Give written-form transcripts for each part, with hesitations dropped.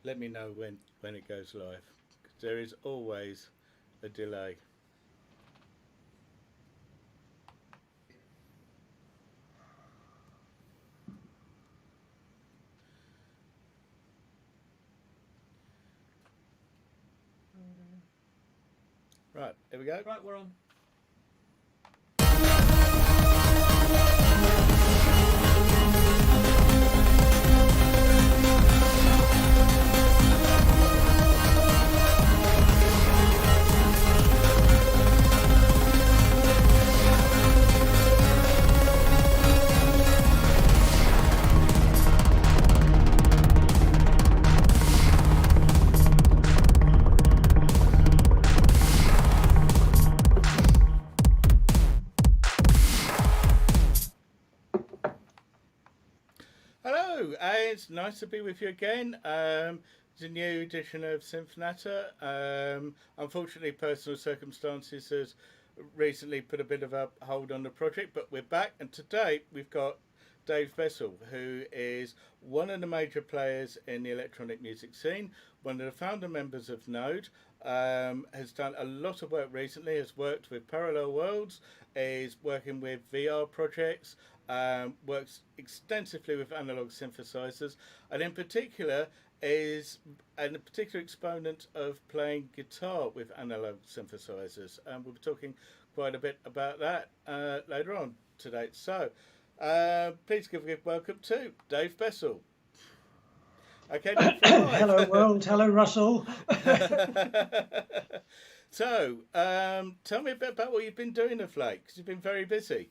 let me know when it goes live. 'Cause there is always a delay. Right, here we go. Right, we're on. Hello, it's nice to be with you again. It's a new edition of Synthnatter. Unfortunately, personal circumstances has recently put a bit of a hold on the project, but we're back, and today we've got Dave Bessell, who is one of the major players in the electronic music scene, one of the founder members of Node, has done a lot of work recently, has worked with Parallel Worlds, is working with VR projects, works extensively with analog synthesizers, and in particular is a particular exponent of playing guitar with analog synthesizers. And we'll be talking quite a bit about that later on today. So please give a welcome to Dave Bessell. Okay, hello world, hello Russell. So, tell me a bit about what you've been doing of late, because you've been very busy.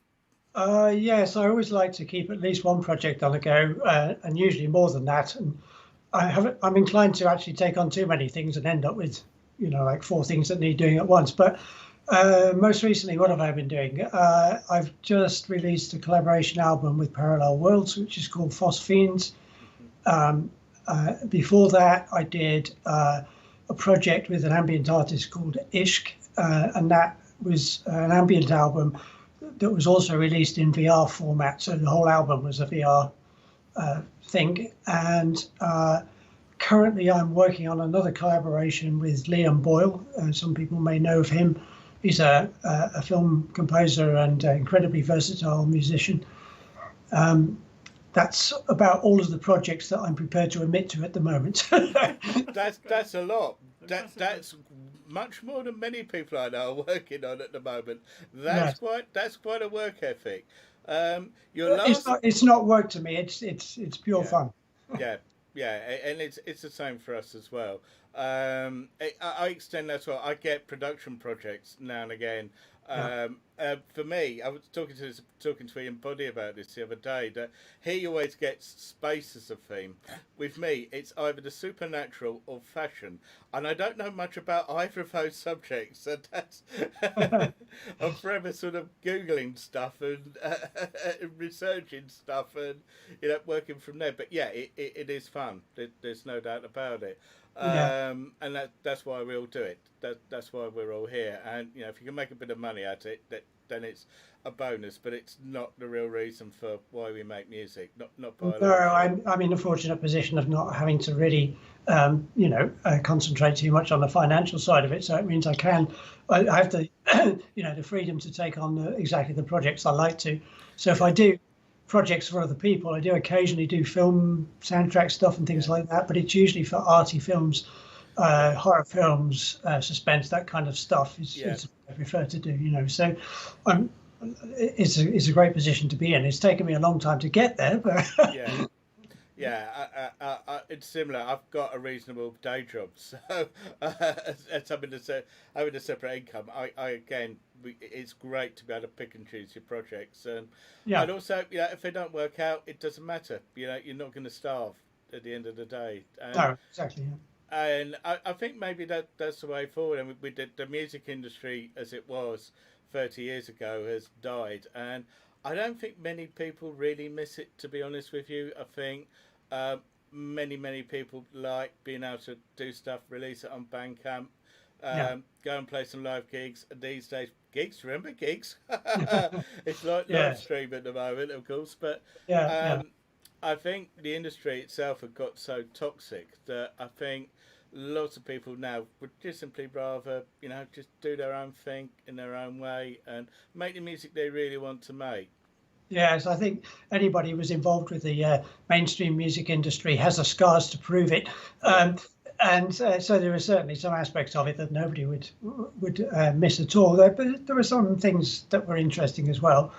Yes, I always like to keep at least one project on the go, and usually more than that. And I'm inclined to actually take on too many things and end up with, like 4 things that need doing at once. But most recently, what have I been doing? I've just released a collaboration album with Parallel Worlds, which is called Phosphenes. Before that, I did a project with an ambient artist called Ishq, and that was an ambient album that was also released in VR format. So the whole album was a VR thing. And currently I'm working on another collaboration with Liam Boyle. Some people may know of him. He's a film composer and incredibly versatile musician. That's about all of the projects that I'm prepared to admit to at the moment. That's a lot. That's much more than many people I know are working on at the moment. That's quite a work ethic. Your last... it's not work to me. It's pure fun. Yeah, and it's the same for us as well. I extend that as well. I get production projects now and again. For me, I was talking to Ian Boddy about this the other day, that he always gets space as a theme. With me, it's either the supernatural or fashion, and I don't know much about either of those subjects. So that's I'm forever sort of googling stuff and researching stuff and working from there. But yeah, it is fun. There's no doubt about it. And that's why we all do it. That's why we're all here. And if you can make a bit of money at it, then it's a bonus. But it's not the real reason for why we make music. Not by no, I'm in the fortunate position of not having to really, concentrate too much on the financial side of it. So it means I have the, the freedom to take on exactly the projects I like to. So if I do projects for other people, I do occasionally do film soundtrack stuff and things like that, but it's usually for arty films, horror films, suspense, that kind of stuff is what I prefer to do. So it's a great position to be in. It's taken me a long time to get there, but it's similar. I've got a reasonable day job, so as having a separate income, it's great to be able to pick and choose your projects, and also, if they don't work out, it doesn't matter. You're not going to starve at the end of the day. No, exactly. And I think maybe that's the way forward. And we did the music industry as it was 30 years ago has died, and I don't think many people really miss it, to be honest with you. I think many people like being able to do stuff, release it on Bandcamp, go and play some live gigs. These days, remember gigs? It's like live stream at the moment, of course, but I think the industry itself had got so toxic that I think lots of people now would just simply rather, just do their own thing in their own way and make the music they really want to make. Yes, I think anybody who was involved with the mainstream music industry has the scars to prove it. Yeah. And so there were certainly some aspects of it that nobody would miss at all. But there were some things that were interesting as well.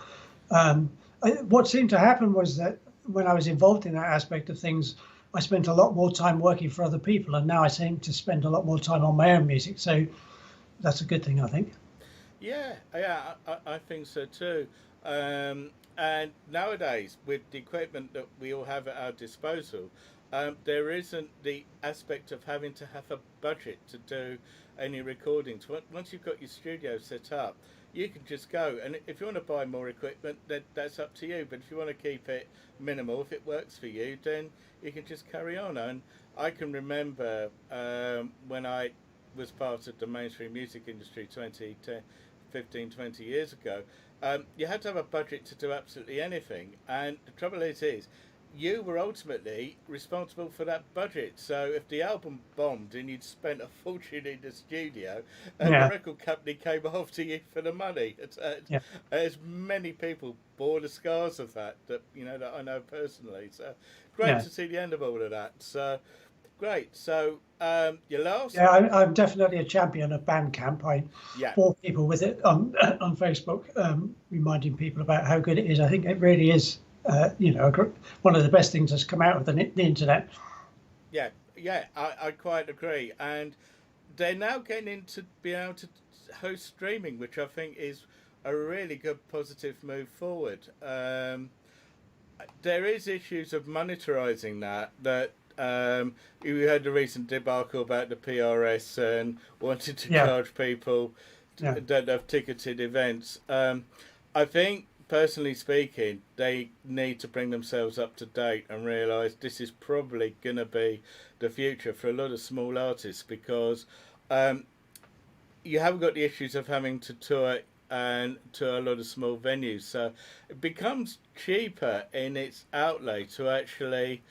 What seemed to happen was that when I was involved in that aspect of things, I spent a lot more time working for other people, and now I seem to spend a lot more time on my own music. So that's a good thing, I think. Yeah, yeah, I think so too. And nowadays, with the equipment that we all have at our disposal, there isn't the aspect of having to have a budget to do any recordings. Once you've got your studio set up, you can just go. And if you want to buy more equipment, then that's up to you. But if you want to keep it minimal, if it works for you, then you can just carry on. And I can remember when I was part of the mainstream music industry 15, 20 years ago, you had to have a budget to do absolutely anything. And the trouble is you were ultimately responsible for that budget. So if the album bombed and you'd spent a fortune in the studio, the record company came after you for the money. As many people bore the scars of that that I know personally. So great to see the end of all of that. So great. So your last? Yeah, I'm definitely a champion of Bandcamp. I bore people with it on Facebook, reminding people about how good it is. I think it really is. One of the best things that's come out of the internet. Yeah, I quite agree. And they're now getting into being able to host streaming, which I think is a really good positive move forward. There is issues of monetizing that you heard the recent debacle about the PRS and wanted to charge people that have ticketed events. I think, personally speaking, they need to bring themselves up to date and realise this is probably going to be the future for a lot of small artists, because you haven't got the issues of having to tour and to a lot of small venues. So it becomes cheaper in its outlay to actually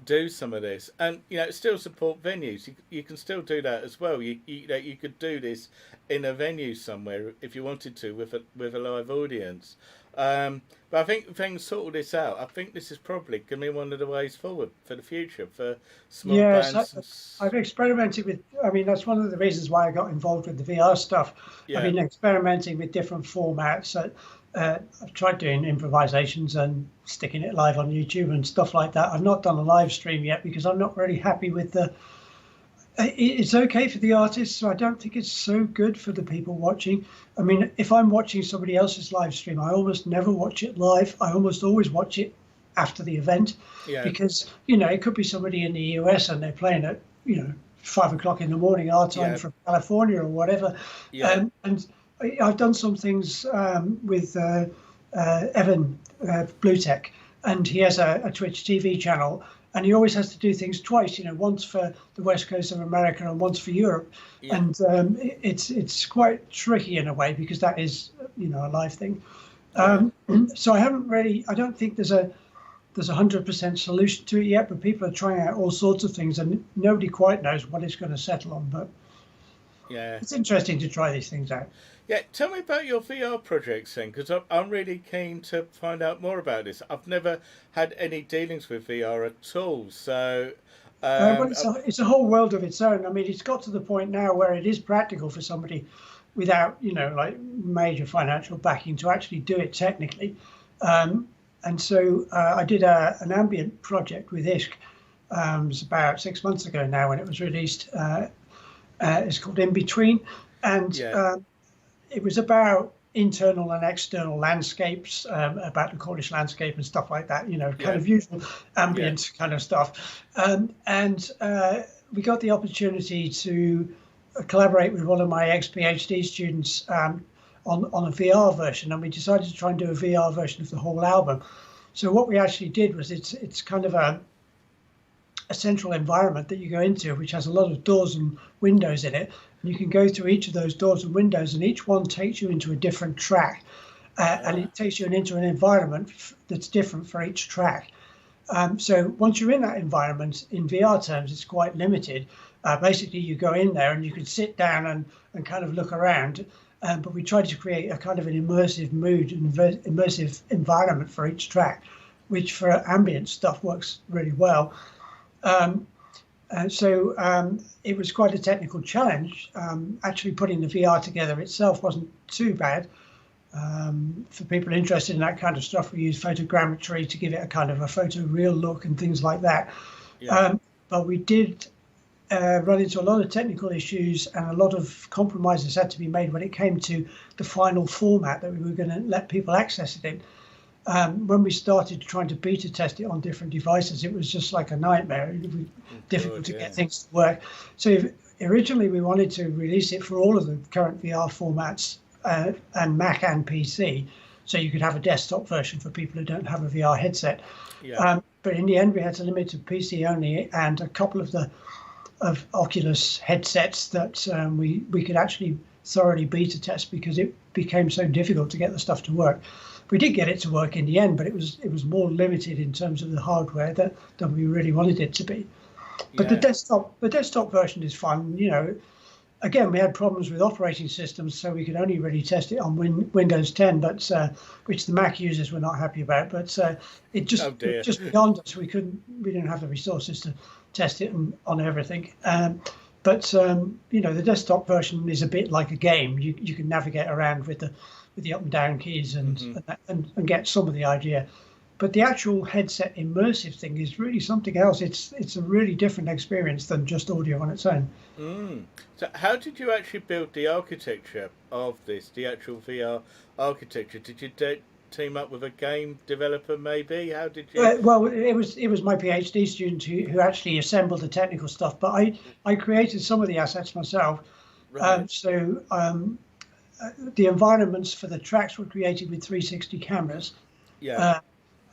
do some of this, and still support venues. You can still do that as well. You could do this in a venue somewhere if you wanted to with a live audience. But I think things sort this out. I think this is probably going to be one of the ways forward for the future for small bands. I've experimented with. I mean, that's one of the reasons why I got involved with the VR stuff. I've been experimenting with different formats. I've tried doing improvisations and sticking it live on YouTube and stuff like that. I've not done a live stream yet because I'm not really happy with the. It's okay for the artists, so I don't think it's so good for the people watching. I mean, if I'm watching somebody else's live stream, I almost never watch it live. I almost always watch it after the event, because it could be somebody in the US and they're playing at 5 o'clock in the morning our time from California or whatever. And I've done some things with Evan Bluetech, and he has a Twitch TV channel. And he always has to do things twice, once for the West Coast of America and once for Europe. And it's quite tricky in a way, because that is, a live thing. So I don't think there's a 100% solution to it yet, but people are trying out all sorts of things and nobody quite knows what it's going to settle on. But it's interesting to try these things out. Yeah, tell me about your VR projects then, because I'm really keen to find out more about this. I've never had any dealings with VR at all, so... But it's a whole world of its own. I mean, it's got to the point now where it is practical for somebody without, major financial backing to actually do it technically. And so I did an ambient project with Ishk. It was about 6 months ago now when it was released. It's called In Between. And... it was about internal and external landscapes, about the Cornish landscape and stuff like that, kind of usual ambient kind of stuff. And we got the opportunity to collaborate with one of my ex-PhD students on a VR version, and we decided to try and do a VR version of the whole album. So what we actually did was it's kind of a central environment that you go into, which has a lot of doors and windows in it. You can go through each of those doors and windows, and each one takes you into a different track, and it takes you into an environment that's different for each track. So once you're in that environment, in VR terms, it's quite limited. Basically, you go in there and you can sit down and kind of look around. But we tried to create a kind of an immersive mood and immersive environment for each track, which for ambient stuff works really well. And so it was quite a technical challenge. Actually putting the VR together itself wasn't too bad. For people interested in that kind of stuff, we use photogrammetry to give it a kind of a photoreal look and things like that. Yeah. But we did run into a lot of technical issues, and a lot of compromises had to be made when it came to the final format that we were going to let people access it in. When we started trying to beta test it on different devices, it was just like a nightmare. It was difficult to get things to work. So originally we wanted to release it for all of the current VR formats, and Mac and PC, so you could have a desktop version for people who don't have a VR headset. Yeah. But in the end, we had to limit to PC only, and a couple of Oculus headsets that we could actually thoroughly beta test, because it became so difficult to get the stuff to work. We did get it to work in the end, but it was more limited in terms of the hardware than we really wanted it to be. But the desktop version is fun. You know, again, we had problems with operating systems, so we could only really test it on Windows 10, but which the Mac users were not happy about. But it just beyond us. We didn't have the resources to test it on everything. But you know, the desktop version is a bit like a game. You can navigate around with the up and down keys and get some of the idea. But the actual headset immersive thing is really something else. It's a really different experience than just audio on its own. So how did you actually build the architecture of this, the actual VR architecture? Did you team up with a game developer maybe? How did you? Well, it was my PhD student who actually assembled the technical stuff, but I created some of the assets myself. Right. The environments for the tracks were created with 360 cameras. Yeah.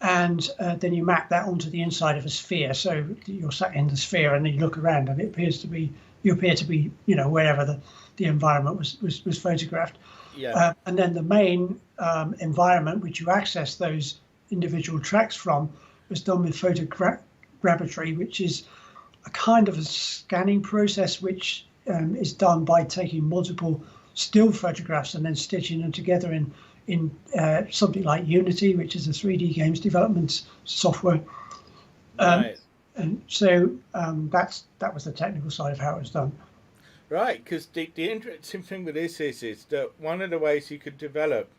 And then you map that onto the inside of a sphere. So you're sat in the sphere and then you look around, and you appear to be, you know, wherever the environment was photographed. Yeah. And then the main environment, which you access those individual tracks from, was done with photogrammetry, which is a kind of a scanning process which is done by taking multiple still photographs and then stitching them together in something like Unity, which is a 3D games development software. Right. And so that was the technical side of how it was done. Right, because the interesting thing with this is that one of the ways you could develop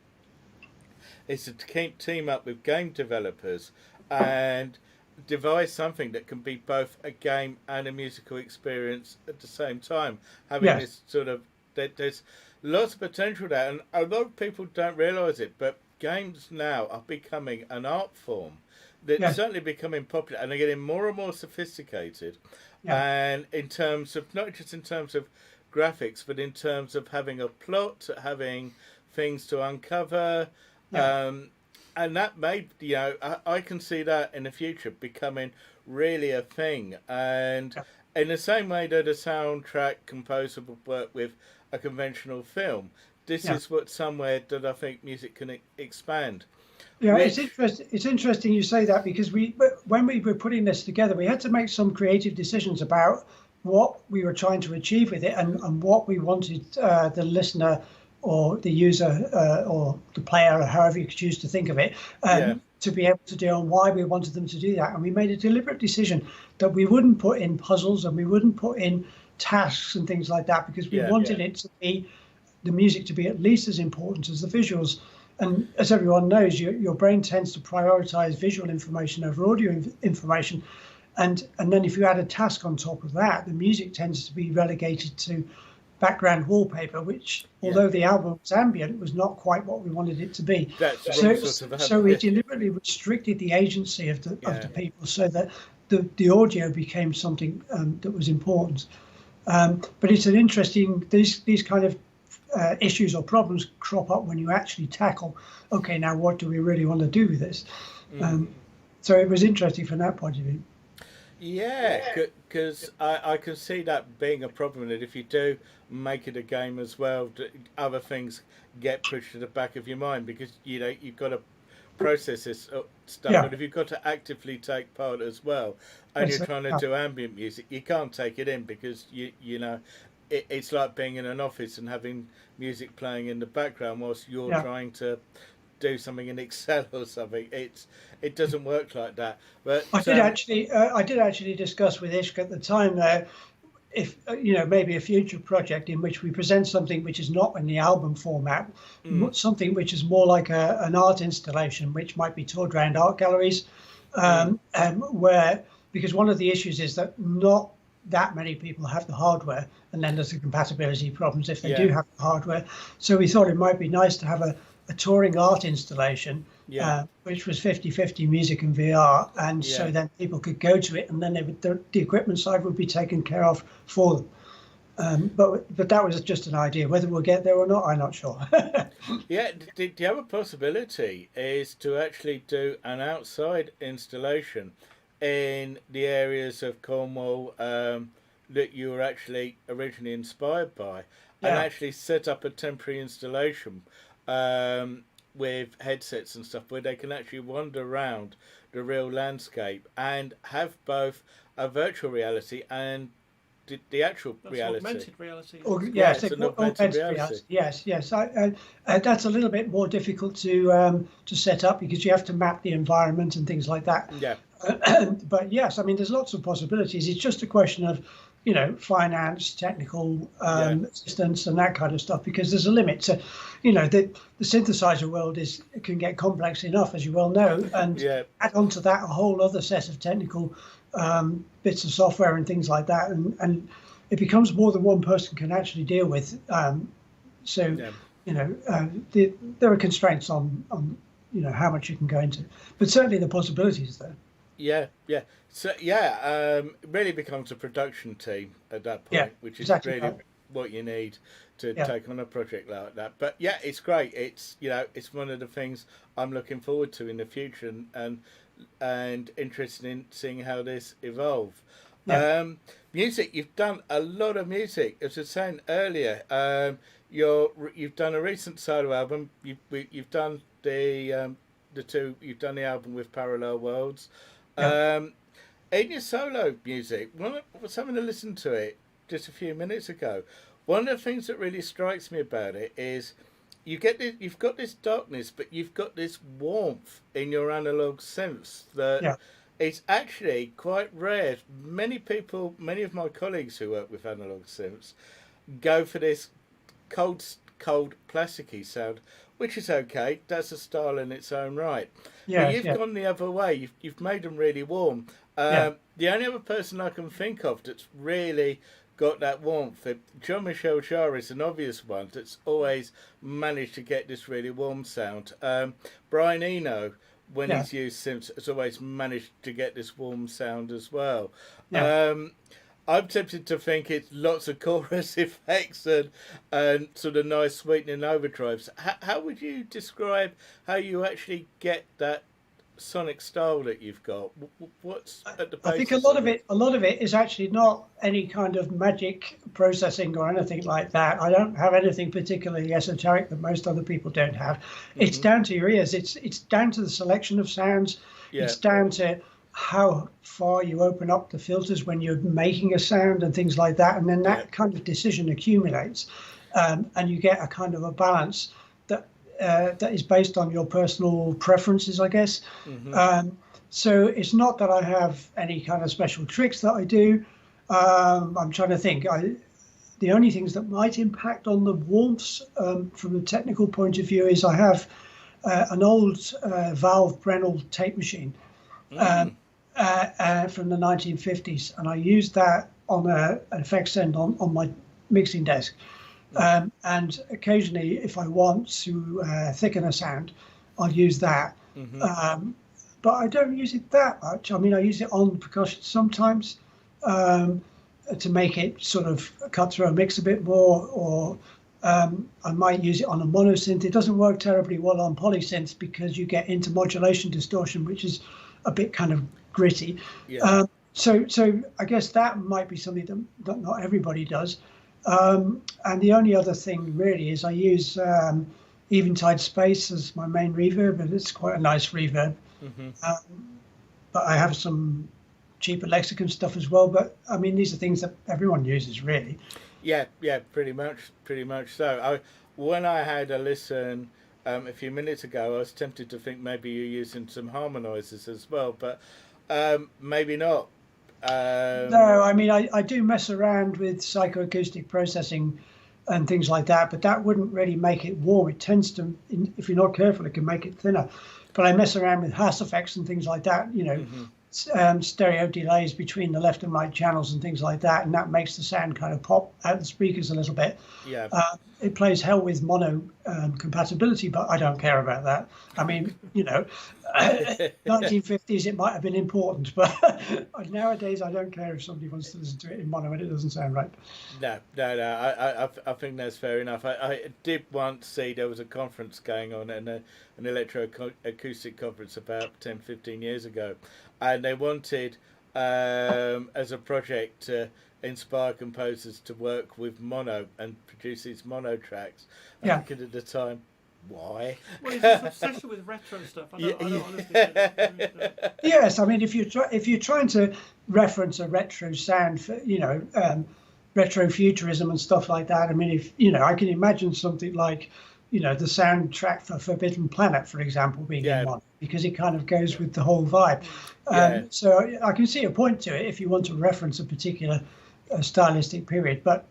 is to team up with game developers and devise something that can be both a game and a musical experience at the same time. Having this sort of, there's lots of potential there, and a lot of people don't realise it, but games now are becoming an art form that's certainly becoming popular, and they're getting more and more sophisticated. And in terms of, not just in terms of graphics, but in terms of having a plot, having things to uncover, and that may, you know, I can see that in the future becoming really a thing. And in the same way that a soundtrack composer would work with a conventional film, this is what somewhere that I think music can expand. Yeah, it's interesting you say that, because when we were putting this together, we had to make some creative decisions about what we were trying to achieve with it, and what we wanted the listener or the user or the player, or however you choose to think of it, to be able to do, and why we wanted them to do that. And we made a deliberate decision that we wouldn't put in puzzles and we wouldn't put in tasks and things like that, because we wanted it to be, the music to be at least as important as the visuals. And as everyone knows, your brain tends to prioritize visual information over audio information. And then if you add a task on top of that, the music tends to be relegated to background wallpaper, which, although the album was ambient, was not quite what we wanted it to be. So we deliberately restricted the agency of the people, so that the audio became something that was important. But it's an interesting, these kind of issues or problems crop up when you actually tackle, okay, now what do we really want to do with this? So it was interesting from that point of view. Yeah, because I can see that being a problem, that if you do make it a game as well, other things get pushed to the back of your mind, because, you know, you've got to process this stuff, Yeah. and if you've got to actively take part as well, and It's, you're trying to do ambient music, you can't take it in because you know it's like being in an office and having music playing in the background whilst you're yeah. trying to do something in Excel or something. It doesn't work like that. But I did actually discuss with Ishk at the time there if maybe a future project in which we present something which is not in the album format, something which is more like an art installation, which might be toured around art galleries, where because one of the issues is that not that many people have the hardware, and then there's the compatibility problems if they do have the hardware. So we thought it might be nice to have a touring art installation, which was 50-50 music and VR, and so then people could go to it, and then the equipment side would be taken care of for them. But that was just an idea. Whether we'll get there or not, I'm not sure. The other possibility is to actually do an outside installation in the areas of Cornwall that you were actually originally inspired by, and actually set up a temporary installation with headsets and stuff where they can actually wander around the real landscape and have both a virtual reality and the actual reality. Augmented reality. Yes, it's an augmented reality. Yes. That's a little bit more difficult to set up because you have to map the environment and things like that. Yeah. But yes, I mean, there's lots of possibilities. It's just a question of, finance, technical assistance, and that kind of stuff. Because there's a limit to, the synthesizer world can get complex enough, as you well know, and add on to that a whole other set of technical bits of software and things like that, and it becomes more than one person can actually deal with. There are constraints on how much you can go into, but certainly the possibilities there. So it really becomes a production team at that point, which is exactly really what you need to take on a project like that. But it's great. It's it's one of the things I'm looking forward to in the future, and interested in seeing how this evolve. Music, you've done a lot of music. As I was saying earlier, you've done a recent solo album. You've done you've done the album with Parallel Worlds. In your solo music, I was having to listen to it just a few minutes ago. One of the things that really strikes me about it is you've got this darkness, but you've got this warmth in your analog synths that it's actually quite rare. Many of my colleagues who work with analog synths go for this cold, plasticky sound, which is okay. That's a style in its own right. But you've gone the other way. You've made them really warm. The only other person I can think of that's really got that warmth, Jean-Michel Jarre is an obvious one that's always managed to get this really warm sound. Brian Eno, when he's used synths, has always managed to get this warm sound as well. I'm tempted to think it's lots of chorus effects and sort of nice sweetening overdrives. How would you describe how you actually get that sonic style that you've got? What's at the basis? I think a lot of it is actually not any kind of magic processing or anything like that. I don't have anything particularly esoteric that most other people don't have. It's down to your ears. It's down to the selection of sounds. It's down to how far you open up the filters when you're making a sound and things like that, and then that kind of decision accumulates, and you get a kind of a balance that is based on your personal preferences, I guess. So it's not that I have any kind of special tricks that I do. I'm trying to think. The only things that might impact on the warmths from a technical point of view is I have an old Valve Brenel tape machine. From the 1950s, and I used that on an effects end on my mixing desk. And occasionally, if I want to thicken a sound, I'll use that. But I don't use it that much. I mean, I use it on percussion sometimes to make it sort of cut through a mix a bit more, or I might use it on a monosynth. It doesn't work terribly well on polysynths because you get intermodulation distortion, which is a bit kind of gritty. So I guess that might be something that not everybody does. And the only other thing really is I use Eventide Space as my main reverb, and it's quite a nice reverb. But I have some cheaper Lexicon stuff as well. But I mean, these are things that everyone uses, really. Yeah, pretty much so. When I had a listen a few minutes ago, I was tempted to think maybe you're using some harmonizers as well, but maybe not. No, I mean, I do mess around with psychoacoustic processing and things like that, but that wouldn't really make it warm. It tends to, if you're not careful, it can make it thinner. But I mess around with Haas effects and things like that, stereo delays between the left and right channels and things like that, and that makes the sound kind of pop out the speakers a little bit. Yeah. It plays hell with mono compatibility, but I don't care about that. I mean, 1950s it might have been important, but nowadays I don't care if somebody wants to listen to it in mono and it doesn't sound right. No. I think that's fair enough. I did once see there was a conference going on, and an electroacoustic conference about 10, 15 years ago, and they wanted, as a project, to inspire composers to work with mono and produce these mono tracks. I think at the time, why? Well, it's this obsession with retro stuff. I don't honestly get it. Yes, I mean, if you're trying to reference a retro sound for retro futurism and stuff like that, I mean, I can imagine something like the soundtrack for Forbidden Planet, for example, being in mono, because it kind of goes with the whole vibe. So I can see a point to it if you want to reference a particular stylistic period, but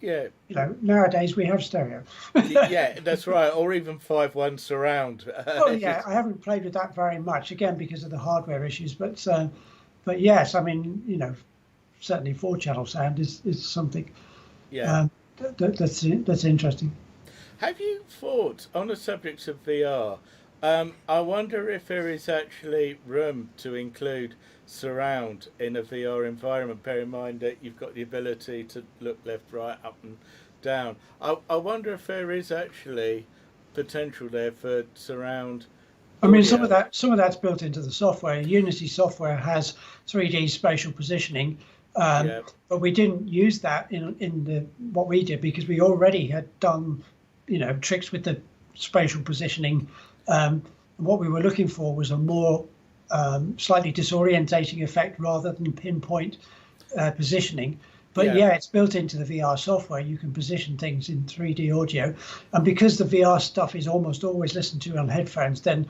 nowadays we have stereo. Yeah, that's right, or even 5.1 surround. Well, yeah, I haven't played with that very much, again because of the hardware issues, but yes, I mean, certainly 4-channel sound is something that's interesting. Have you thought on the subject of VR? I wonder if there is actually room to include surround in a VR environment. Bear in mind that you've got the ability to look left, right, up and down. I wonder if there is actually potential there for surround. I mean, some of that's built into the software. Unity software has 3D spatial positioning, but we didn't use that in what we did because we already had done tricks with the spatial positioning. What we were looking for was a more slightly disorientating effect rather than pinpoint positioning. But it's built into the VR software. You can position things in 3D audio. And because the VR stuff is almost always listened to on headphones, then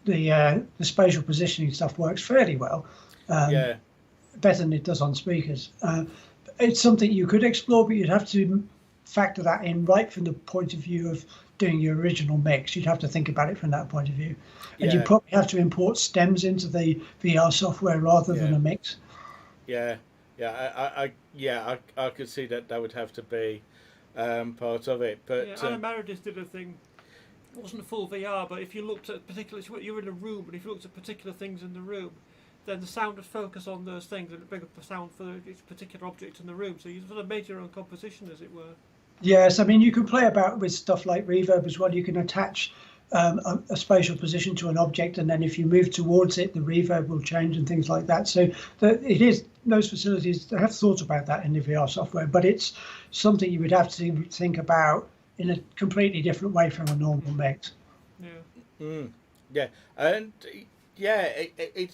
the spatial positioning stuff works fairly well. Better than it does on speakers. It's something you could explore, but you'd have to factor that in right from the point of view of doing your original mix. You'd have to think about it from that point of view. And you probably have to import stems into the VR software rather than a mix. I could see that would have to be part of it. But Anna Meredith did a thing. It wasn't full VR, but if you looked at particular, you were in a room, and if you looked at particular things in the room, then the sound would focus on those things and bring up a sound for each particular object in the room. So you sort of made your own composition, as it were. Yes, I mean, you can play about with stuff like reverb as well. You can attach a spatial position to an object, and then if you move towards it, the reverb will change and things like that. So those facilities, they have thought about that in the VR software, but it's something you would have to think about in a completely different way from a normal mix.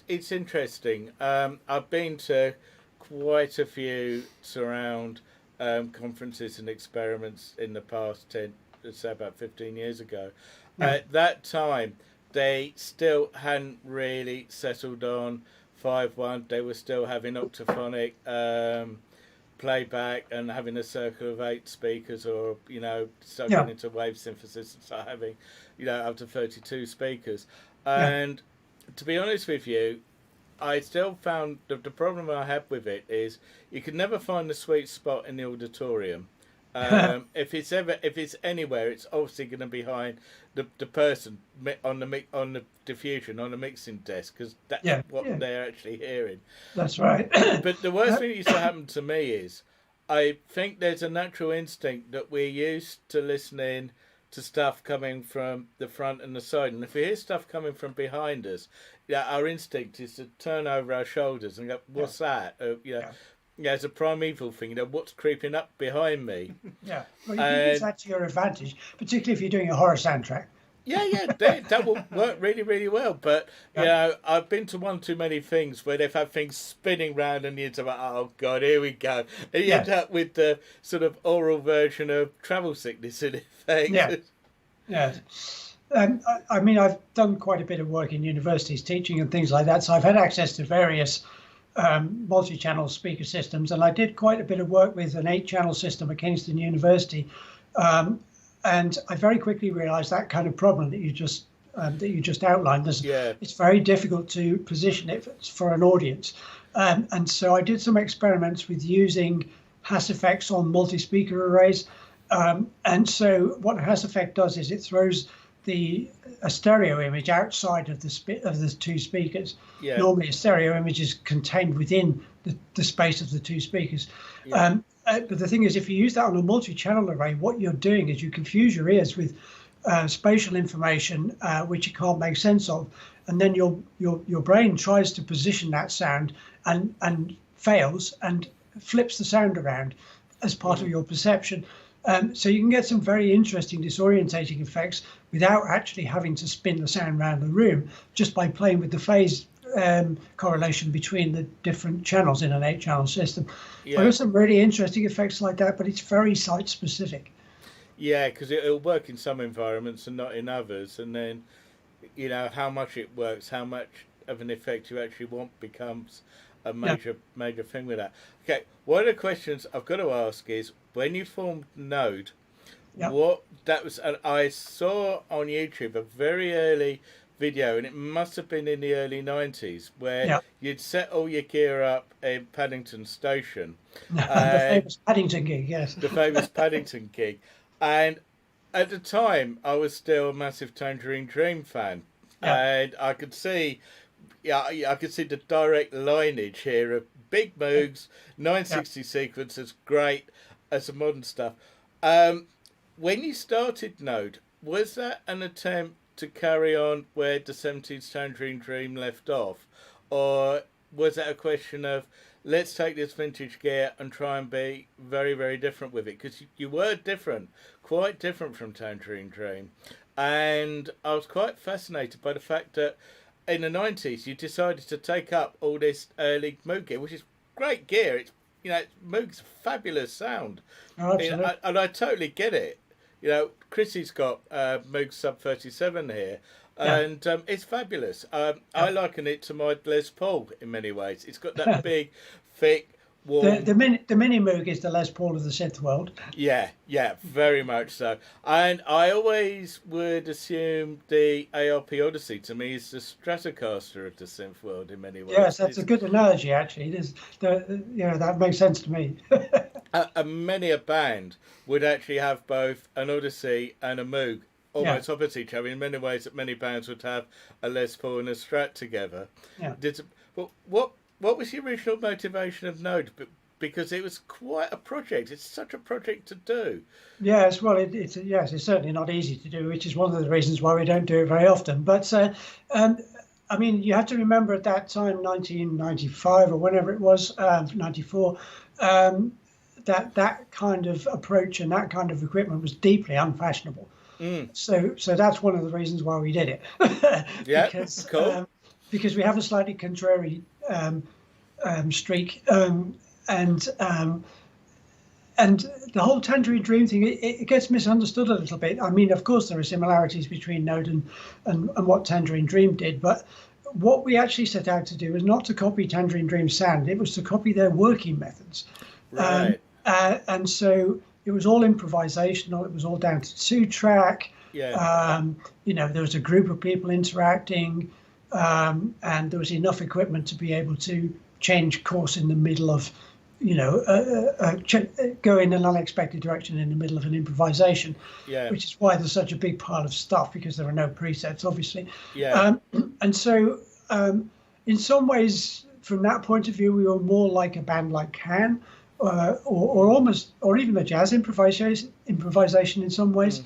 It's interesting. I've been to quite a few surround conferences and experiments in the past 10, say about 15 years ago. At that time, they still hadn't really settled on 5.1. They were still having octaphonic playback and having a circle of 8 speakers, or start getting into wave synthesis and start having up to 32 speakers. And to be honest with you, I still found the problem I had with it is you could never find the sweet spot in the auditorium. If it's anywhere, it's obviously going to be behind the person on the diffusion on the mixing desk, because that's what they're actually hearing. That's right. But the worst thing that used to happen to me is I think there's a natural instinct that we're used to listening to stuff coming from the front and the side, and if we hear stuff coming from behind us, our instinct is to turn over our shoulders and go, "What's that?" It's a primeval thing. What's creeping up behind me? Well, you can use that to your advantage, particularly if you're doing a horror soundtrack. Yeah, that will work really, really well. But you know, I've been to one too many things where they've had things spinning round, and you're like, oh god, here we go. And you end up with the sort of oral version of travel sickness in effect. Yeah, yeah. I mean, I've done quite a bit of work in universities, teaching and things like that. So I've had access to various multi-channel speaker systems, and I did quite a bit of work with an 8-channel system at Kingston University. And I very quickly realised that kind of problem that you just outlined. It's very difficult to position it for an audience, and so I did some experiments with using Hass effects on multi-speaker arrays. And so what Hass effect does is it throws a stereo image outside of the two speakers. Yeah. Normally, a stereo image is contained within the space of the two speakers. Yeah. But the thing is, if you use that on a multi-channel array, what you're doing is you confuse your ears with spatial information which you can't make sense of, and then your brain tries to position that sound and fails and flips the sound around as part of your perception. So you can get some very interesting disorientating effects without actually having to spin the sound around the room, just by playing with the phase correlation between the different channels in an 8-channel system. Yeah. There are some really interesting effects like that, but it's very site specific. Yeah, because it'll work in some environments and not in others, and then you know how much it works, how much of an effect you actually want becomes a major thing with that. Okay, one of the questions I've got to ask is, when you formed Node, what that was, and I saw on YouTube a very early video, and it must have been in the early 90s, where you'd set all your gear up in Paddington Station. The famous Paddington gig, yes. The famous Paddington gig. And at the time, I was still a massive Tangerine Dream fan. And I could see the direct lineage here of big Moogs, 960 sequences, great as some modern stuff. When you started Node, was that an attempt to carry on where the 70s Tangerine Dream left off? Or was that a question of, let's take this vintage gear and try and be very, very different with it? Because you were different, quite different from Tangerine Dream. And I was quite fascinated by the fact that in the 90s, you decided to take up all this early Moog gear, which is great gear. It's, you know, Moog's fabulous sound. Oh, absolutely. And I totally get it. You know, Chrissy's got Moog Sub 37 here, and it's fabulous. I liken it to my Les Paul in many ways. It's got that big, thick, warm... The mini Moog is the Les Paul of the synth world. Yeah, very much so. And I always would assume the ARP Odyssey, to me, is the Stratocaster of the synth world in many ways. Yes, that's a good analogy, actually. That makes sense to me. Many a band would actually have both an Odyssey and a Moog almost opposite each other. In many ways, that many bands would have a Les Paul and a Strat together. Yeah. What was the original motivation of Node? Because it was quite a project. It's such a project to do. Yes, well, it's certainly not easy to do, which is one of the reasons why we don't do it very often. But I mean, you have to remember at that time, 1995 or whenever it was, 94. That kind of approach and that kind of equipment was deeply unfashionable. So that's one of the reasons why we did it. Because, cool. Because we have a slightly contrary streak, and the whole Tangerine Dream thing, it gets misunderstood a little bit. I mean, of course, there are similarities between Node and what Tangerine Dream did, but what we actually set out to do was not to copy Tangerine Dream's sound; it was to copy their working methods. Right. And so it was all improvisational. It was all down to 2-track. Yeah. There was a group of people interacting, and there was enough equipment to be able to change course in the middle of, go in an unexpected direction in the middle of an improvisation. Yeah. Which is why there's such a big pile of stuff, because there are no presets, obviously. Yeah. And so, in some ways, from that point of view, we were more like a band like Can. Or even a jazz improvisation in some ways,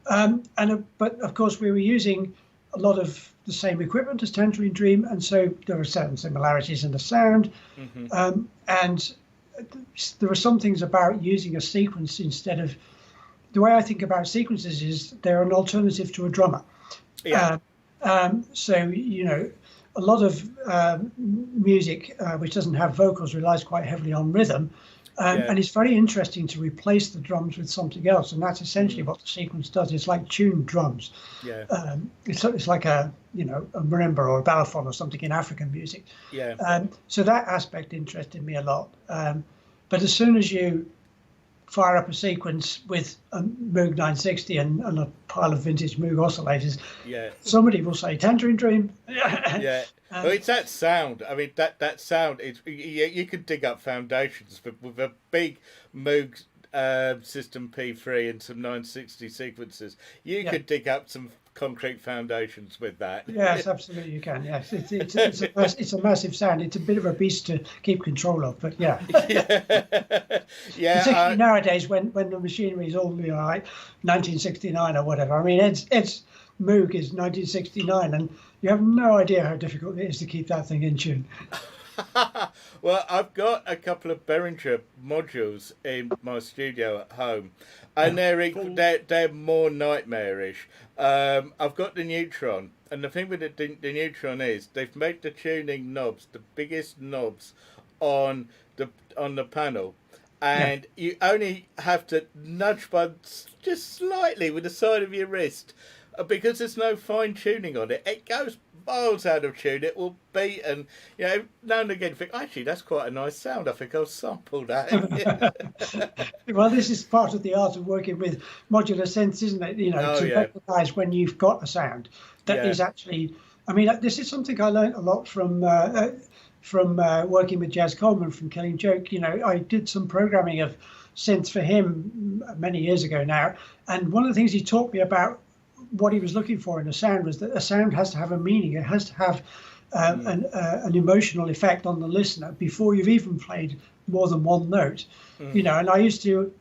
but of course we were using a lot of the same equipment as Tangerine Dream, and so there are certain similarities in the sound, and there are some things about using a sequence instead of, the way I think about sequences is they're an alternative to a drummer. Yeah. So, you know, a lot of music which doesn't have vocals relies quite heavily on rhythm. Yeah. And it's very interesting to replace the drums with something else. And that's essentially Mm. what the sequence does. It's like tuned drums. Yeah. It's like a, you know, a marimba or a balafon or something in African music. Yeah. So that aspect interested me a lot. But as soon as you fire up a sequence with a Moog 960 and a pile of vintage Moog oscillators, Yeah. somebody will say Tangerine Dream. Yeah. Well, it's that sound. I mean, that sound. It's you could dig up foundations, but with a big Moog System P3 and some 960 sequences, you could dig up some concrete foundations with that. Yes, absolutely, you can. Yes, it's a massive sound. It's a bit of a beast to keep control of, but yeah. Yeah. Particularly nowadays, when the machinery is all, you know, like 1969 or whatever. I mean, it's Moog is 1969, and you have no idea how difficult it is to keep that thing in tune. Well, I've got a couple of Behringer modules in my studio at home, and they're more nightmarish. I've got the Neutron, and the thing with the Neutron is they've made the tuning knobs the biggest knobs on the panel, and you only have to nudge by just slightly with the side of your wrist, because there's no fine tuning on it. It goes miles out of tune. It will beat, and you know, now and again you think, actually that's quite a nice sound. I think I'll sample that. Well, this is part of the art of working with modular synths, isn't it? You know, to recognize when you've got a sound that is actually. I mean, this is something I learned a lot from working with Jazz Coleman from Killing Joke. You know, I did some programming of synths for him many years ago now, and one of the things he taught me about what he was looking for in a sound was that a sound has to have a meaning. It has to have an emotional effect on the listener before you've even played more than one note. You know, and I used to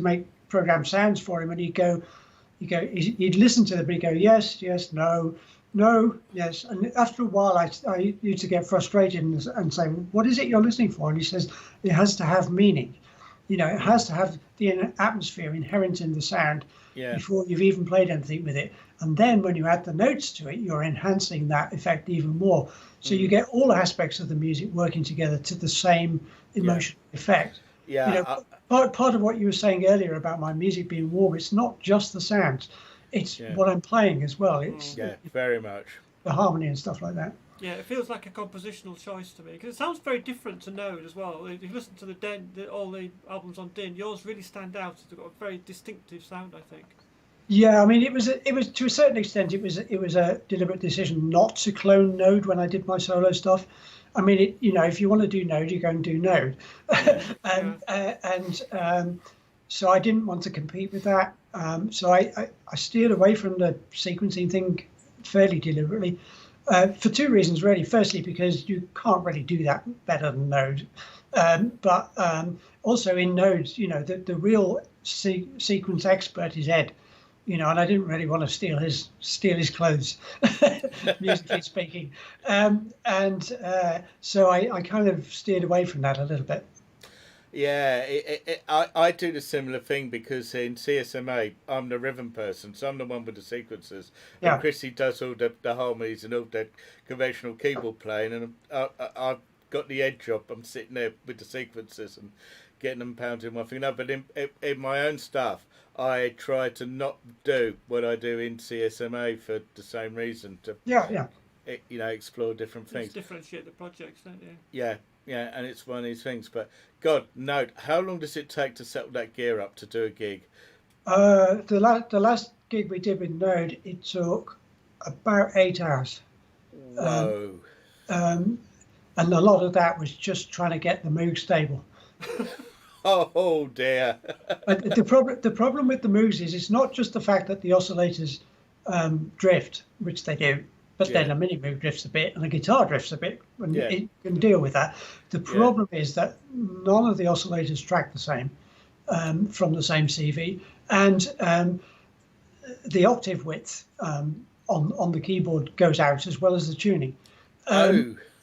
make program sounds for him, and he'd listen to them, and he'd go, yes, yes, no, no, yes. And after a while, I used to get frustrated and say, what is it you're listening for? And he says, it has to have meaning. You know, it has to have the atmosphere inherent in the sound before you've even played anything with it. And then when you add the notes to it, you're enhancing that effect even more. So you get all aspects of the music working together to the same emotional effect. Yeah. You know, part of what you were saying earlier about my music being warm, it's not just the sounds, it's what I'm playing as well. It's very much the harmony and stuff like that. Yeah, it feels like a compositional choice to me, because it sounds very different to Node as well. If you listen to all the albums on Din, yours really stand out. It's got a very distinctive sound, I think. Yeah, I mean, it was to a certain extent, it was a deliberate decision not to clone Node when I did my solo stuff. I mean, you know, if you want to do Node, you go and do Node, so I didn't want to compete with that. So I steered away from the sequencing thing fairly deliberately. For two reasons, really. Firstly, because you can't really do that better than Node. But also in Node, you know, the real sequence expert is Ed. You know, and I didn't really want to steal his clothes, musically speaking. So I kind of steered away from that a little bit. Yeah, I do the similar thing, because in CSMA I'm the rhythm person, so I'm the one with the sequences. Yeah. And Chrissy does all the harmonies and all the conventional keyboard playing, and I've got the Ed job. I'm sitting there with the sequences and getting them pounded in my finger. No, but in my own stuff, I try to not do what I do in CSMA for the same reason, to you know, explore different things. Differentiate the projects, don't you? Yeah, and it's one of these things. But God, Node, how long does it take to settle that gear up to do a gig? The last gig we did with Node, it took about 8 hours. Whoa. And a lot of that was just trying to get the Moog stable. Oh dear. But the problem with the Moogs is it's not just the fact that the oscillators drift, which they do, but then a mini Moog drifts a bit and a guitar drifts a bit, and it can deal with that. The problem is that none of the oscillators track the same from the same CV, and the octave width on the keyboard goes out as well as the tuning.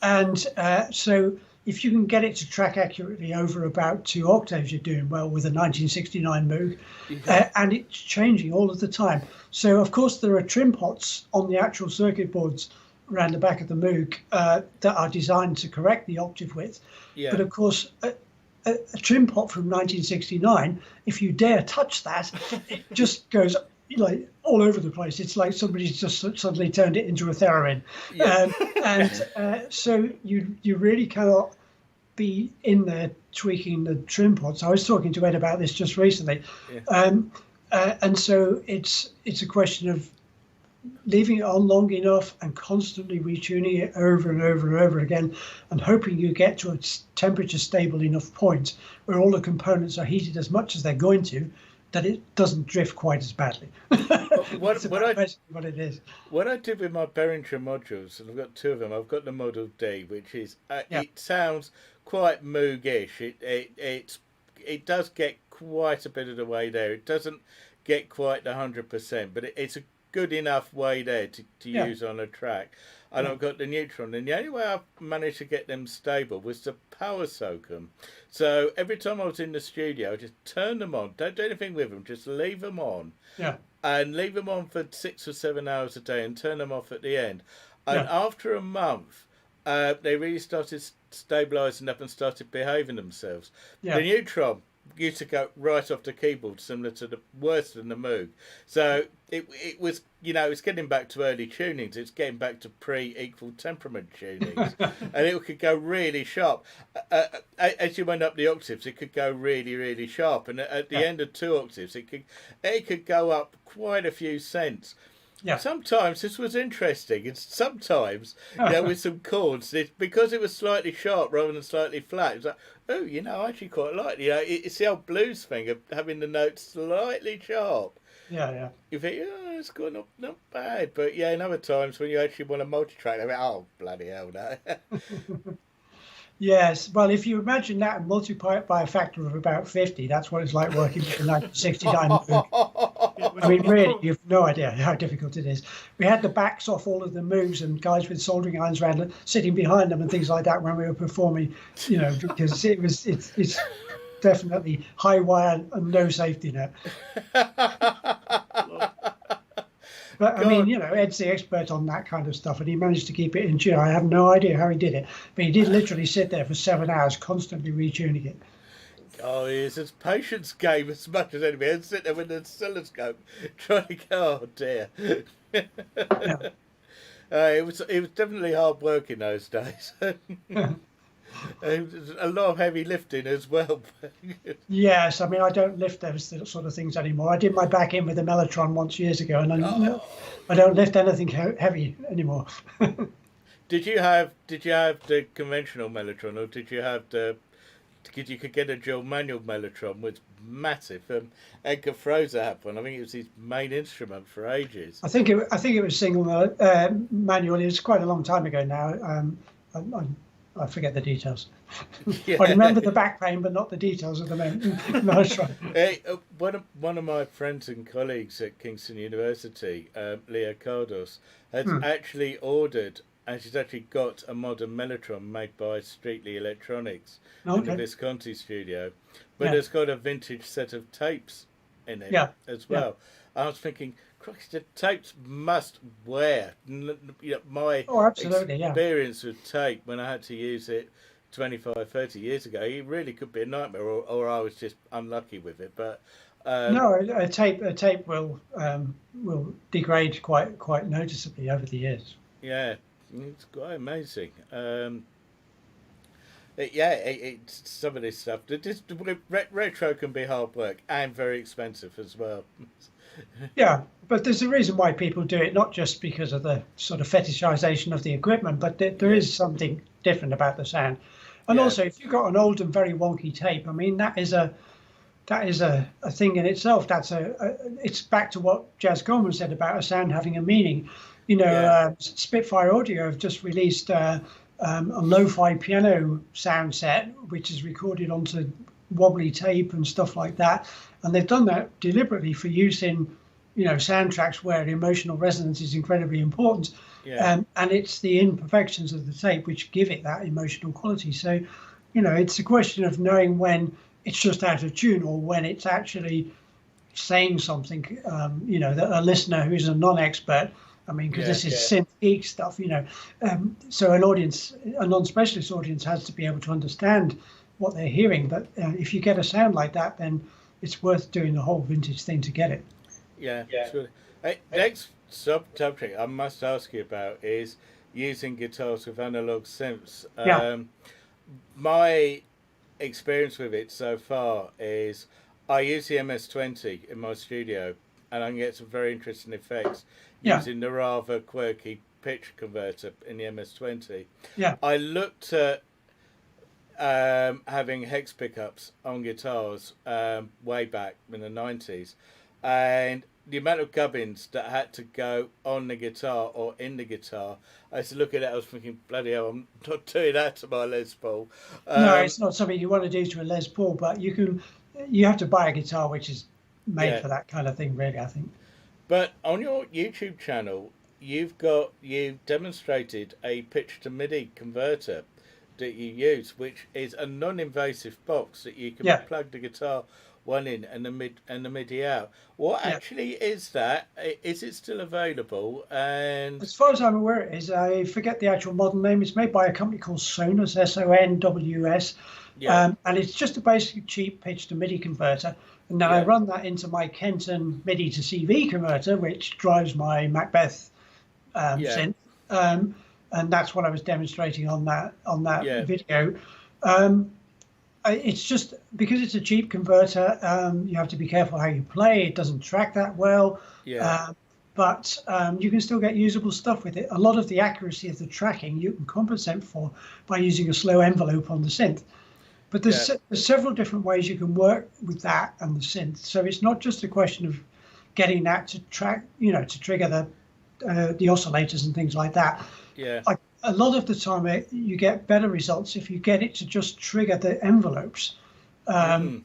And so if you can get it to track accurately over about 2 octaves, you're doing well with a 1969 Moog, and it's changing all of the time. So of course there are trim pots on the actual circuit boards around the back of the Moog that are designed to correct the octave width. But of course, a trim pot from 1969, if you dare touch that, it just goes like all over the place. It's like somebody's just suddenly turned it into a theremin. So you really cannot be in there tweaking the trim pots. I was talking to Ed about this just recently. And so it's a question of leaving it on long enough and constantly retuning it over and over and over again, and hoping you get to a temperature stable enough point where all the components are heated as much as they're going to, that it doesn't drift quite as badly. What it is. What I did with my Behringer modules, and I've got 2 of them. I've got the Model D, which is it sounds quite Moog-ish. It does get quite a bit of the way there. It doesn't get quite the 100%, but it's a good enough way there to use on a track. And I've got the Neutron, and the only way I've managed to get them stable was to power soak them. So every time I was in the studio, I just turn them on, don't do anything with them, just leave them on, and leave them on for 6 or 7 hours a day, and turn them off at the end. And after a month, they really started stabilising up and started behaving themselves. The Neutron used to go right off the keyboard, similar to the worse than the Moog. So it was, it's getting back to early tunings. It's getting back to pre-equal temperament tunings, and it could go really sharp. As you went up the octaves, it could go really, really sharp, and at the end of 2 octaves, it could go up quite a few cents. Sometimes this was interesting, and sometimes, with some chords, because it was slightly sharp rather than slightly flat, it's like, I actually quite like it. It's the old blues thing of having the notes slightly sharp. You think, it's good, not bad. But in other times when you actually want a multi-track, I mean, oh, bloody hell, no. Yes, well, if you imagine that and multiply it by a factor of about 50, that's what it's like working with the 1969 Moog. I mean, really, you've no idea how difficult it is. We had the backs off all of the Moogs and guys with soldering irons around sitting behind them and things like that when we were performing, because it's definitely high wire and no safety net. But I mean, Ed's the expert on that kind of stuff, and he managed to keep it in tune. I have no idea how he did it, but he did literally sit there for 7 hours, constantly retuning it. Oh, it's a patience game as much as anything. And sit there with the oscilloscope, trying to go. Oh dear. It was definitely hard work in those days. A lot of heavy lifting as well. Yes, I mean, I don't lift those sort of things anymore. I did my back in with a Mellotron once years ago, and I don't lift anything heavy anymore. Did you have the conventional Mellotron, or did you have because you could get a dual manual Mellotron, was massive. Edgar Froese had one. I think it was his main instrument for ages. I think it was single manual. It was quite a long time ago now. I forget the details. I remember the back pain, but not the details of the Mellotron. One of my friends and colleagues at Kingston University, Leo Cardos, has actually ordered, and she's actually got a modern Mellotron made by Streetly Electronics in the Visconti studio, but it's got a vintage set of tapes in it as well. I was thinking, Christ, the tapes must wear. My experience with tape when I had to use it 25, 30 years ago, it really could be a nightmare, or I was just unlucky with it. But no, a tape will degrade quite noticeably over the years. Yeah, it's quite amazing. It's some of this stuff. Retro can be hard work and very expensive as well. Yeah, but there's a reason why people do it, not just because of the sort of fetishization of the equipment, but there is something different about the sound. And also, if you've got an old and very wonky tape, I mean, that is a thing in itself. It's back to what Jazz Coleman said about a sound having a meaning. Spitfire Audio have just released a lo-fi piano sound set, which is recorded onto wobbly tape and stuff like that, and they've done that deliberately for use in soundtracks where emotional resonance is incredibly important. Yeah. And it's the imperfections of the tape which give it that emotional quality. So, it's a question of knowing when it's just out of tune or when it's actually saying something, that a listener who's a non-expert, because this is synth geek stuff, so a non-specialist audience has to be able to understand what they're hearing. But if you get a sound like that, then it's worth doing the whole vintage thing to get it. Yeah. Really. Hey, next subtopic I must ask you about is using guitars with analog synths. My experience with it so far is I use the MS-20 in my studio, and I can get some very interesting effects using the rather quirky pitch converter in the MS-20. Yeah. I looked at having hex pickups on guitars way back in the 90s, and the amount of gubbins that had to go on the guitar or in the guitar, I used to look at it, I was thinking, bloody hell, I'm not doing that to my Les Paul. No, it's not something you want to do to a Les Paul, but you have to buy a guitar which is made for that kind of thing, really, I think. But on your YouTube channel, you've demonstrated a pitch to MIDI converter that you use, which is a non-invasive box that you can plug the guitar one in and the MIDI out. What actually is that? Is it still available? And as far as I'm aware, it is. I forget the actual model name. It's made by a company called Sonus, SONWS. And it's just a basic cheap pitch to MIDI converter. And then I run that into my Kenton MIDI to CV converter, which drives my Macbeth synth. And that's what I was demonstrating on that video. It's just because it's a cheap converter, you have to be careful how you play. It doesn't track that well. But you can still get usable stuff with it. A lot of the accuracy of the tracking you can compensate for by using a slow envelope on the synth. But there's several different ways you can work with that and the synth. So it's not just a question of getting that to track, to trigger the oscillators and things like that. A lot of the time, you get better results if you get it to just trigger the envelopes, and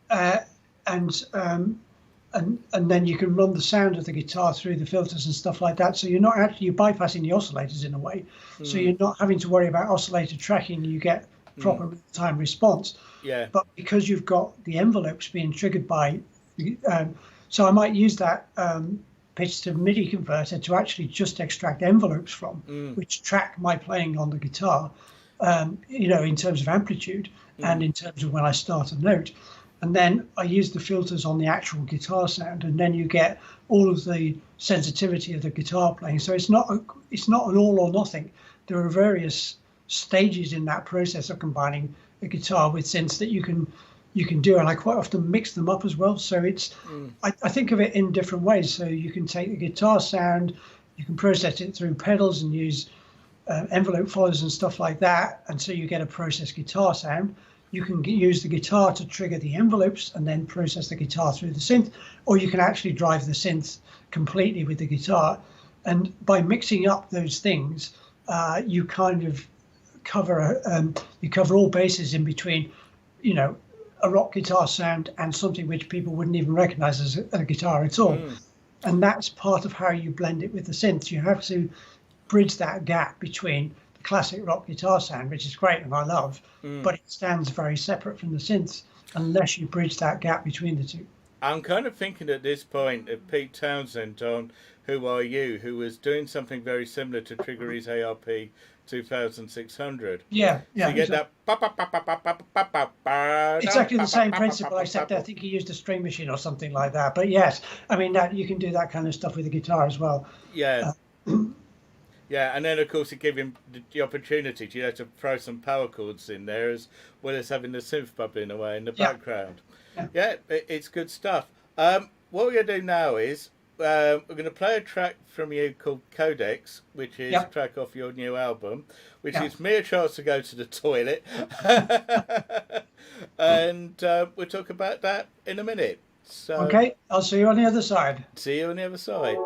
then you can run the sound of the guitar through the filters and stuff like that. So you're bypassing the oscillators in a way. So you're not having to worry about oscillator tracking. You get proper real-time response. But because you've got the envelopes being triggered by, so I might use that pitch to MIDI converter to actually just extract envelopes from, which track my playing on the guitar, in terms of amplitude and in terms of when I start a note. And then I use the filters on the actual guitar sound, and then you get all of the sensitivity of the guitar playing. So it's not an all or nothing. There are various stages in that process of combining a guitar with synths that you can do, and I quite often mix them up as well. So it's I think of it in different ways. So you can take the guitar sound, you can process it through pedals and use envelope followers and stuff like that, and so you get a processed guitar sound. You can use the guitar to trigger the envelopes and then process the guitar through the synth, or you can actually drive the synth completely with the guitar. And by mixing up those things, you kind of cover all bases in between, a rock guitar sound and something which people wouldn't even recognize as a guitar at all. And that's part of how you blend it with the synths. You have to bridge that gap between the classic rock guitar sound, which is great and I love, but it stands very separate from the synths unless you bridge that gap between the two. I'm kind of thinking at this point of Pete Townsend on Who Are You, who was doing something very similar to trigger his ARP 2600. Yeah. So you get that. Exactly the same principle, except I think he used a string machine or something like that. But yes, that you can do that kind of stuff with the guitar as well. Yeah. Yeah, and then of course it gave him the opportunity to throw some power chords in there as well as having the synth bubbling away in the background. Yeah, it's good stuff. What we're going to do now is we're going to play a track from you called Codex, which is a track off your new album, which gives me a chance to go to the toilet. And we'll talk about that in a minute. So, okay, I'll see you on the other side. See you on the other side.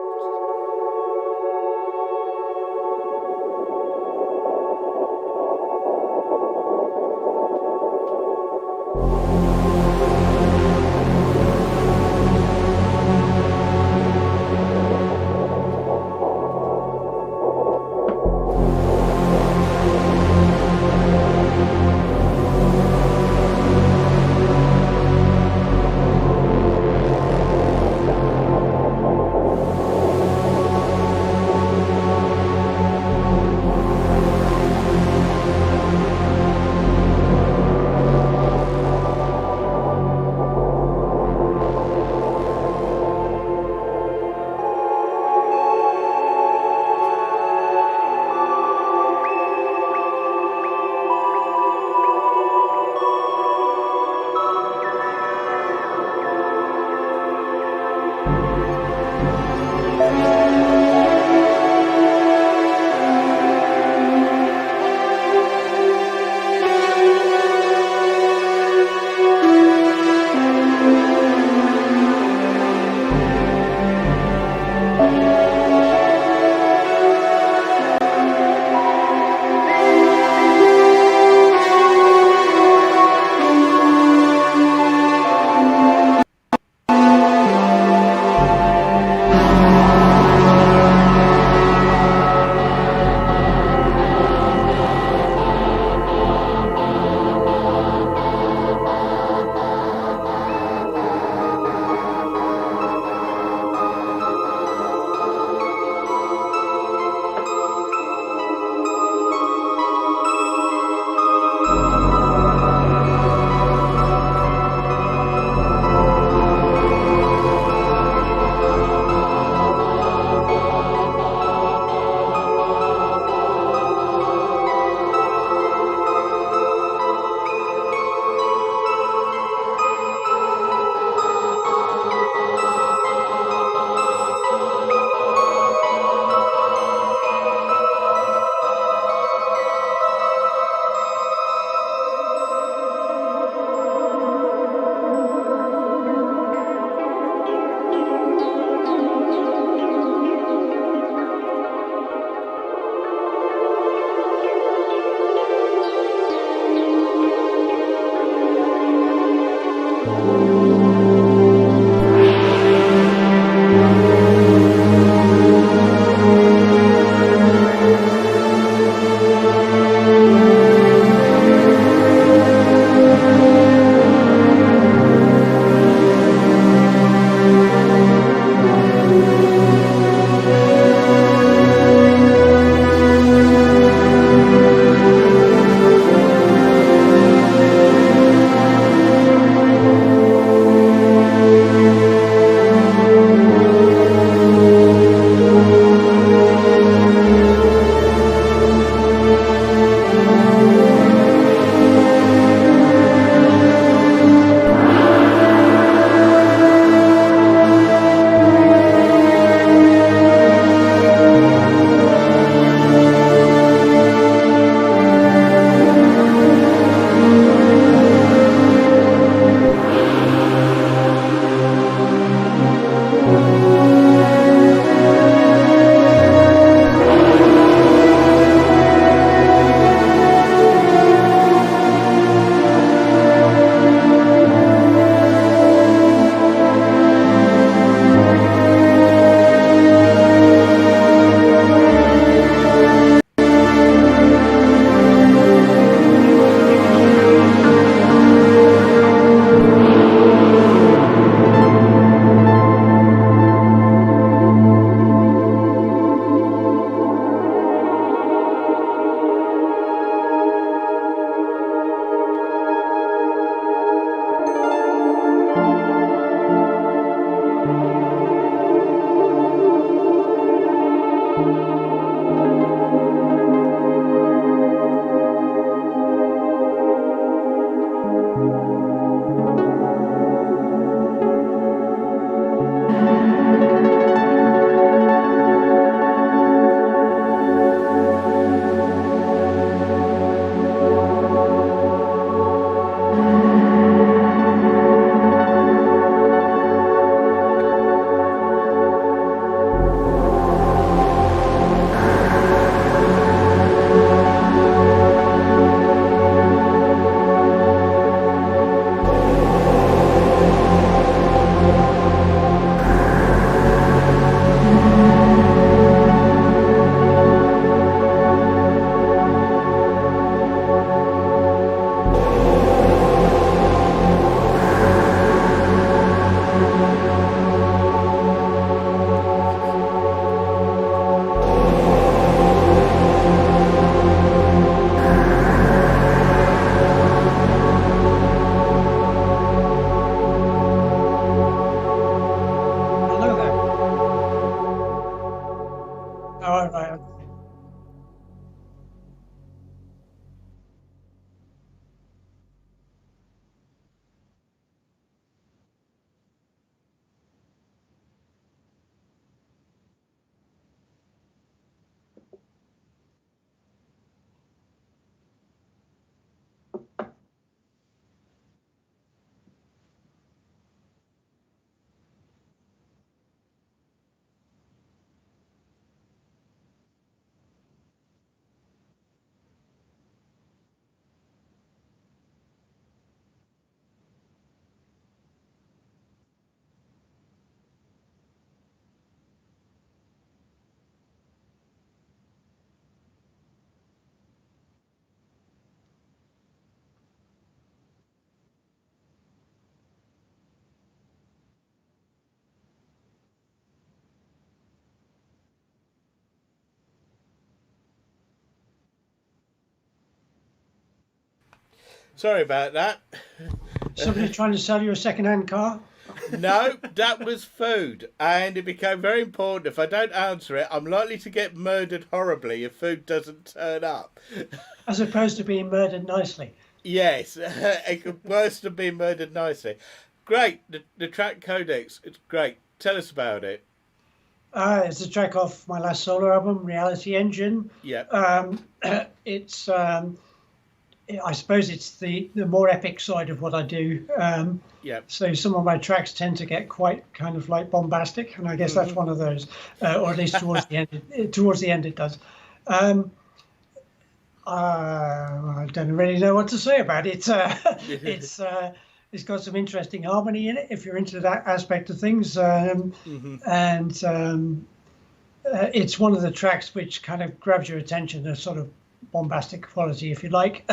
Sorry about that. Somebody trying to sell you a second-hand car? No, that was food, and it became very important. If I don't answer it, I'm likely to get murdered horribly if food doesn't turn up. As opposed to being murdered nicely. Yes, worse than being murdered nicely. Great, the track Codex, it's great. Tell us about it. It's a track off my last solo album, Reality Engine. Yeah. It's I suppose it's the more epic side of what I do. Yeah. So some of my tracks tend to get quite kind of like bombastic, and I guess that's one of those, or at least towards the end. Towards the end, it does. I don't really know what to say about it. It's got some interesting harmony in it if you're into that aspect of things, and it's one of the tracks which kind of grabs your attention, a sort of bombastic quality, if you like,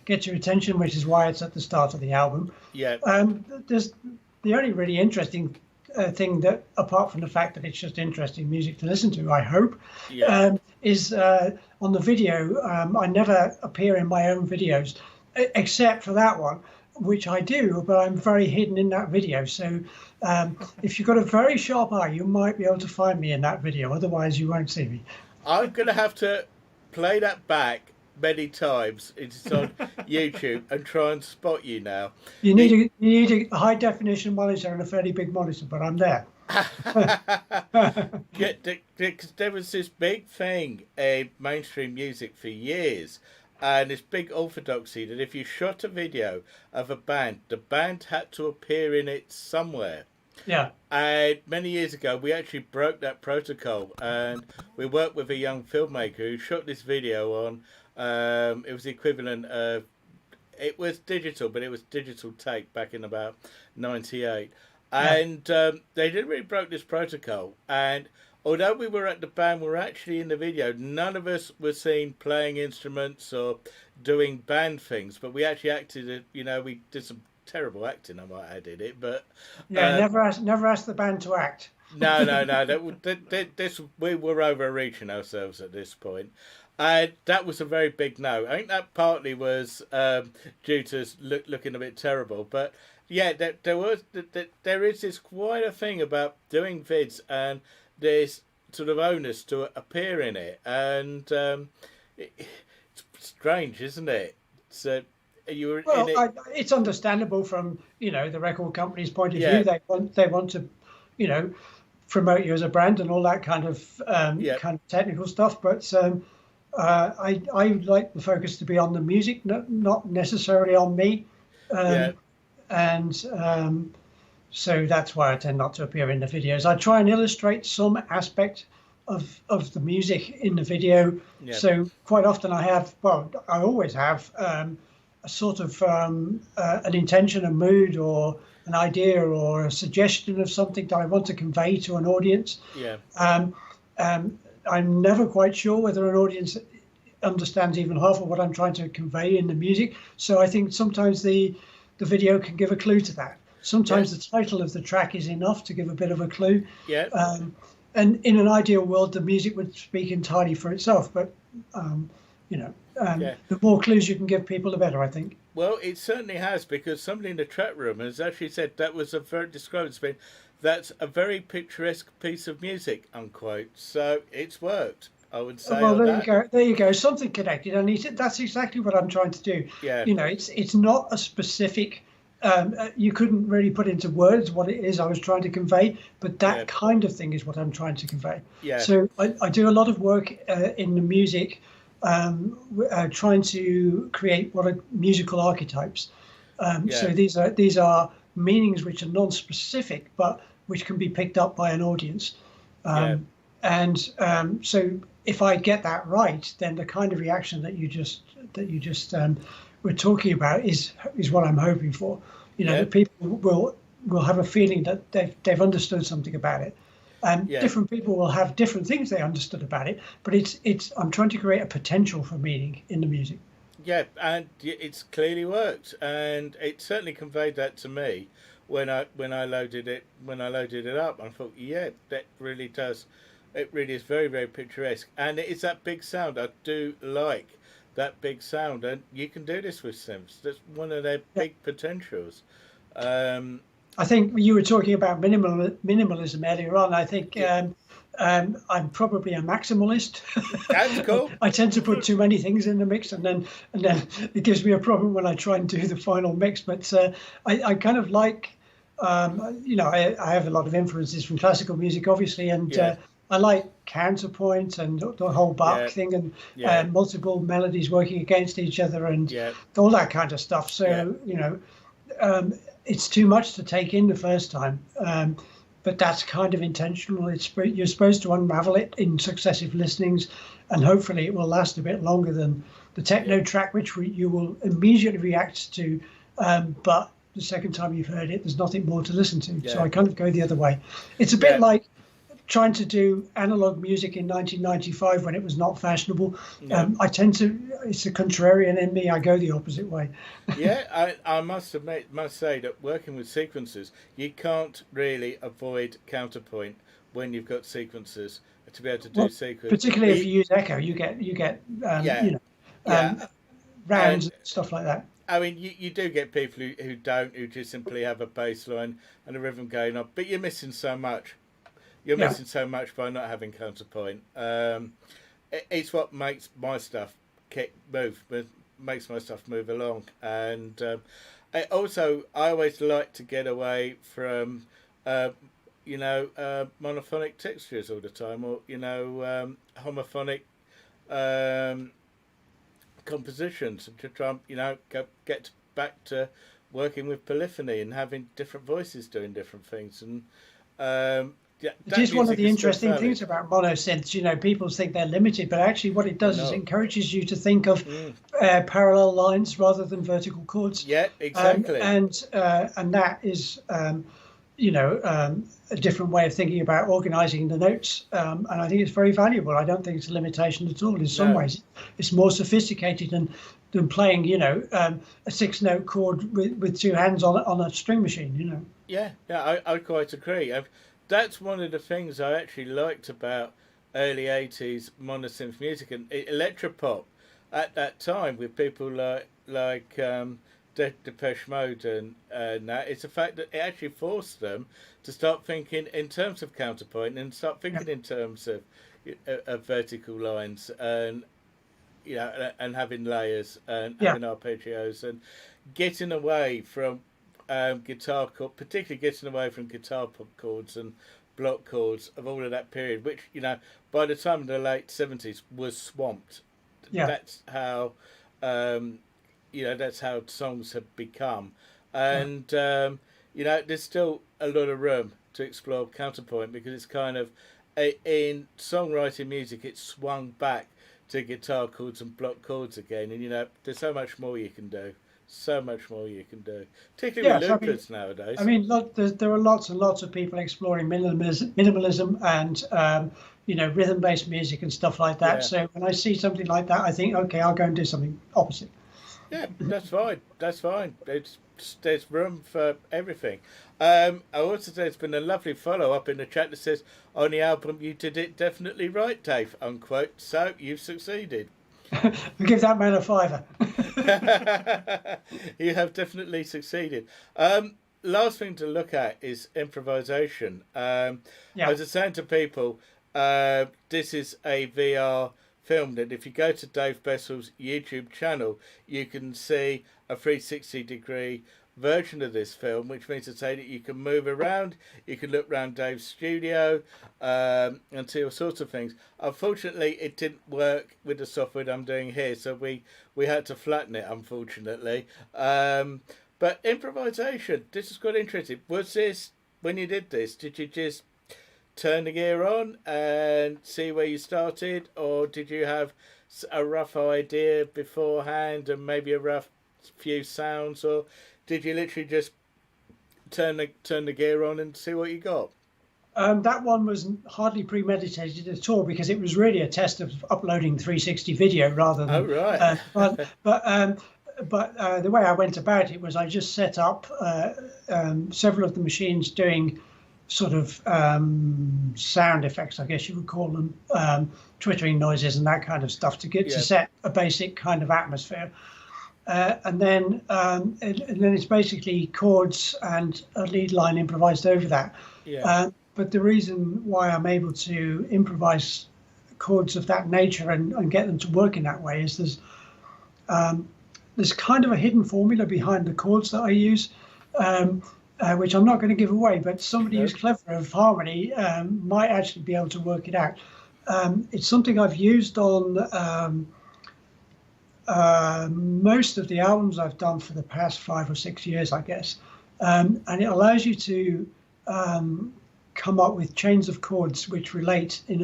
gets your attention, which is why it's at the start of the album. Yeah. There's the only really interesting thing that, apart from the fact that it's just interesting music to listen to, I hope, is on the video. I never appear in my own videos, except for that one, which I do, but I'm very hidden in that video. So if you've got a very sharp eye, you might be able to find me in that video. Otherwise, you won't see me. I'm going to have to play that back many times. It's on YouTube and try and spot you now. You need a high definition monitor and a fairly big monitor, but I'm there. Because there was this big thing in mainstream music for years, and this big orthodoxy that if you shot a video of a band, the band had to appear in it somewhere. Yeah. And many years ago, we actually broke that protocol, and we worked with a young filmmaker who shot this video on. It was the equivalent of, it was digital, but it was digital tape back in about '98. And they didn't really broke this protocol. And although we were at the band, we were actually in the video, none of us were seen playing instruments or doing band things, but we actually acted, we did some terrible acting, I might add in it, but never ask the band to act. No. This we were overreaching ourselves at this point. That was a very big no. I think that partly was due to us looking a bit terrible, but yeah, there is this quite a thing about doing vids, and there's sort of onus to appear in it, and it's strange, isn't it? So it's understandable from the record company's point of Yeah. view. They want to promote you as a brand and all that kind of technical stuff. But I like the focus to be on the music, not necessarily on me. And so that's why I tend not to appear in the videos. I try and illustrate some aspect of the music in the video. Yeah. So quite often I always have a sort of an intention, a mood, or an idea, or a suggestion of something that I want to convey to an audience. Yeah. I'm never quite sure whether an audience understands even half of what I'm trying to convey in the music. So I think sometimes the video can give a clue to that. Sometimes the title of the track is enough to give a bit of a clue. Yeah. And in an ideal world, the music would speak entirely for itself. But the more clues you can give people, the better, I think. Well, it certainly has, because somebody in the chat room has actually said that was a very described spin. That's a very picturesque piece of music, unquote. So it's worked, I would say. Well, there you go. Something connected, and that's exactly what I'm trying to do. Yeah. It's not a specific. You couldn't really put into words what it is I was trying to convey, but that kind of thing is what I'm trying to convey. Yeah. So I do a lot of work in the music, trying to create what are musical archetypes. So these are meanings which are non-specific, but which can be picked up by an audience. So if I get that right, then the kind of reaction that you just were talking about is what I'm hoping for. That people will have a feeling that they've understood something about it. And different people will have different things they understood about it, but I'm trying to create a potential for meaning in the music. Yeah, and it's clearly worked, and it certainly conveyed that to me when I loaded it up. I thought, that really does. It really is very, very picturesque, and it is that big sound. I do like that big sound, and you can do this with synths. That's one of their big potentials. Um, I think you were talking about minimalism earlier on. I think I'm probably a maximalist. That's cool. I tend to put too many things in the mix, and then it gives me a problem when I try and do the final mix. But I kind of like, I have a lot of influences from classical music, obviously, and I like counterpoint and the whole Bach thing, and multiple melodies working against each other, and all that kind of stuff. So it's too much to take in the first time, but that's kind of intentional. You're supposed to unravel it in successive listenings, and hopefully it will last a bit longer than the techno track, which you will immediately react to, but the second time you've heard it, there's nothing more to listen to. So I kind of go the other way. It's a bit like trying to do analog music in 1995 when it was not fashionable. I tend to, it's a contrarian in me, I go the opposite way. I must say that working with sequencers, you can't really avoid counterpoint when you've got sequencers to be able to do sequence. Particularly if you use echo, you get rounds and stuff like that. I mean, you do get people who just simply have a bass line and a rhythm going on, but you're missing so much. You're missing so much by not having counterpoint. It's what makes my stuff makes my stuff move along. And I always like to get away from, monophonic textures all the time, or homophonic compositions, to try and get back to working with polyphony and having different voices doing different things. And it is one of the interesting things about monosynths. People think they're limited, but actually what it does is it encourages you to think of parallel lines rather than vertical chords. Yeah, exactly. And that is, a different way of thinking about organising the notes. And I think it's very valuable. I don't think it's a limitation at all. In some ways, it's more sophisticated than playing, a 6-note chord with two hands on a string machine. Yeah, I quite agree. That's one of the things I actually liked about early 80s monosynth music and electropop at that time, with people like Depeche Mode and that. It's the fact that it actually forced them to start thinking in terms of counterpoint and start thinking in terms of vertical lines and and having layers and having arpeggios and getting away from guitar chord, particularly getting away from guitar chords and block chords of all of that period, which by the time of the late 70s was swamped. That's how that's how songs have become, and there's still a lot of room to explore counterpoint, because it's kind of in songwriting music, it's swung back to guitar chords and block chords again, and there's so much more you can do. So much more you can do, particularly with loopers nowadays. I mean, there are lots and lots of people exploring minimalism and rhythm-based music and stuff like that. So when I see something like that, I think, okay, I'll go and do something opposite. Yeah, that's fine. That's fine. There's room for everything. I also say it's been a lovely follow-up in the chat that says, on the album, you did it definitely right, Dave, unquote. So you've succeeded. We give that man a fiver. You have definitely succeeded. Last thing to look at is improvisation. As I was saying to people, this is a VR film, and if you go to Dave Bessell's YouTube channel, you can see a 360-degree version of this film, which means to say that you can move around, you can look around Dave's studio and see all sorts of things. Unfortunately, it didn't work with the software I'm doing here, so we had to flatten it, unfortunately. But improvisation, this is quite interesting. Was this, when you did this, did you just turn the gear on and see where you started, or did you have a rough idea beforehand and maybe a rough few sounds, or did you literally just turn the gear on and see what you got? That one was hardly premeditated at all, because it was really a test of uploading 360 video rather than. Oh right. But the way I went about it was I just set up several of the machines doing sort of sound effects, I guess you would call them, twittering noises and that kind of stuff to set a basic kind of atmosphere. And then it's basically chords and a lead line improvised over that. But the reason why I'm able to improvise chords of that nature and get them to work in that way is there's kind of a hidden formula behind the chords that I use, which I'm not going to give away, but somebody who's clever of harmony might actually be able to work it out. It's something I've used on most of the albums I've done for the past 5 or 6 years, I guess. And it allows you to come up with chains of chords which relate in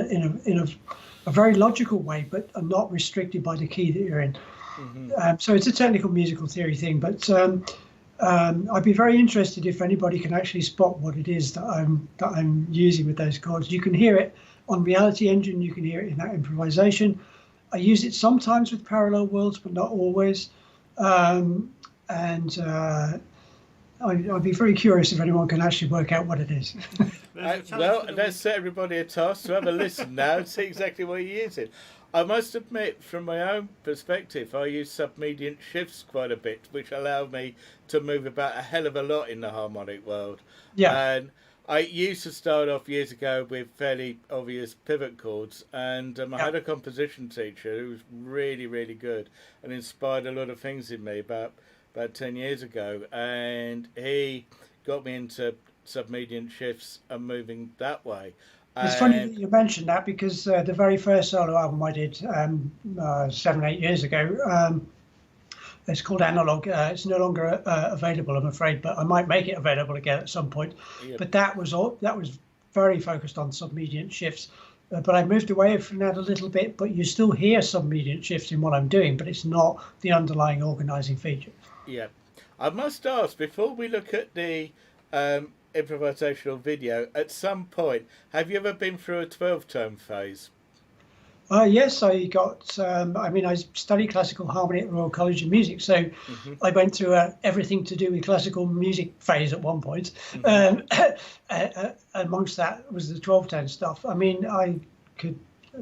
a very logical way, but are not restricted by the key that you're in. So it's a technical musical theory thing, but I'd be very interested if anybody can actually spot what it is that I'm using with those chords. You can hear it on Reality Engine, you can hear it in that improvisation. I use it sometimes with Parallel Worlds, but not always. I'd be very curious if anyone can actually work out what it is. Well, let's set everybody a task to have a listen now and see exactly what you're using. I must admit, from my own perspective, I use submediant shifts quite a bit, which allow me to move about a hell of a lot in the harmonic world. And I used to start off years ago with fairly obvious pivot chords, and I had a composition teacher who was really, really good and inspired a lot of things in me about 10 years ago, and he got me into submediant shifts and moving that way. It's funny that you mentioned that, because the very first solo album I did 7, 8 years ago, it's called Analogue. It's no longer available, I'm afraid, but I might make it available again at some point. But that was very focused on submediant shifts. But I moved away from that a little bit, but you still hear submediant shifts in what I'm doing, but it's not the underlying organizing feature. I must ask, before we look at the improvisational video, at some point, have you ever been through a 12-tone phase? Yes, I got, I studied classical harmony at Royal College of Music, so I went through everything to do with classical music phase at one point. Amongst that was the 12-tone stuff. I mean,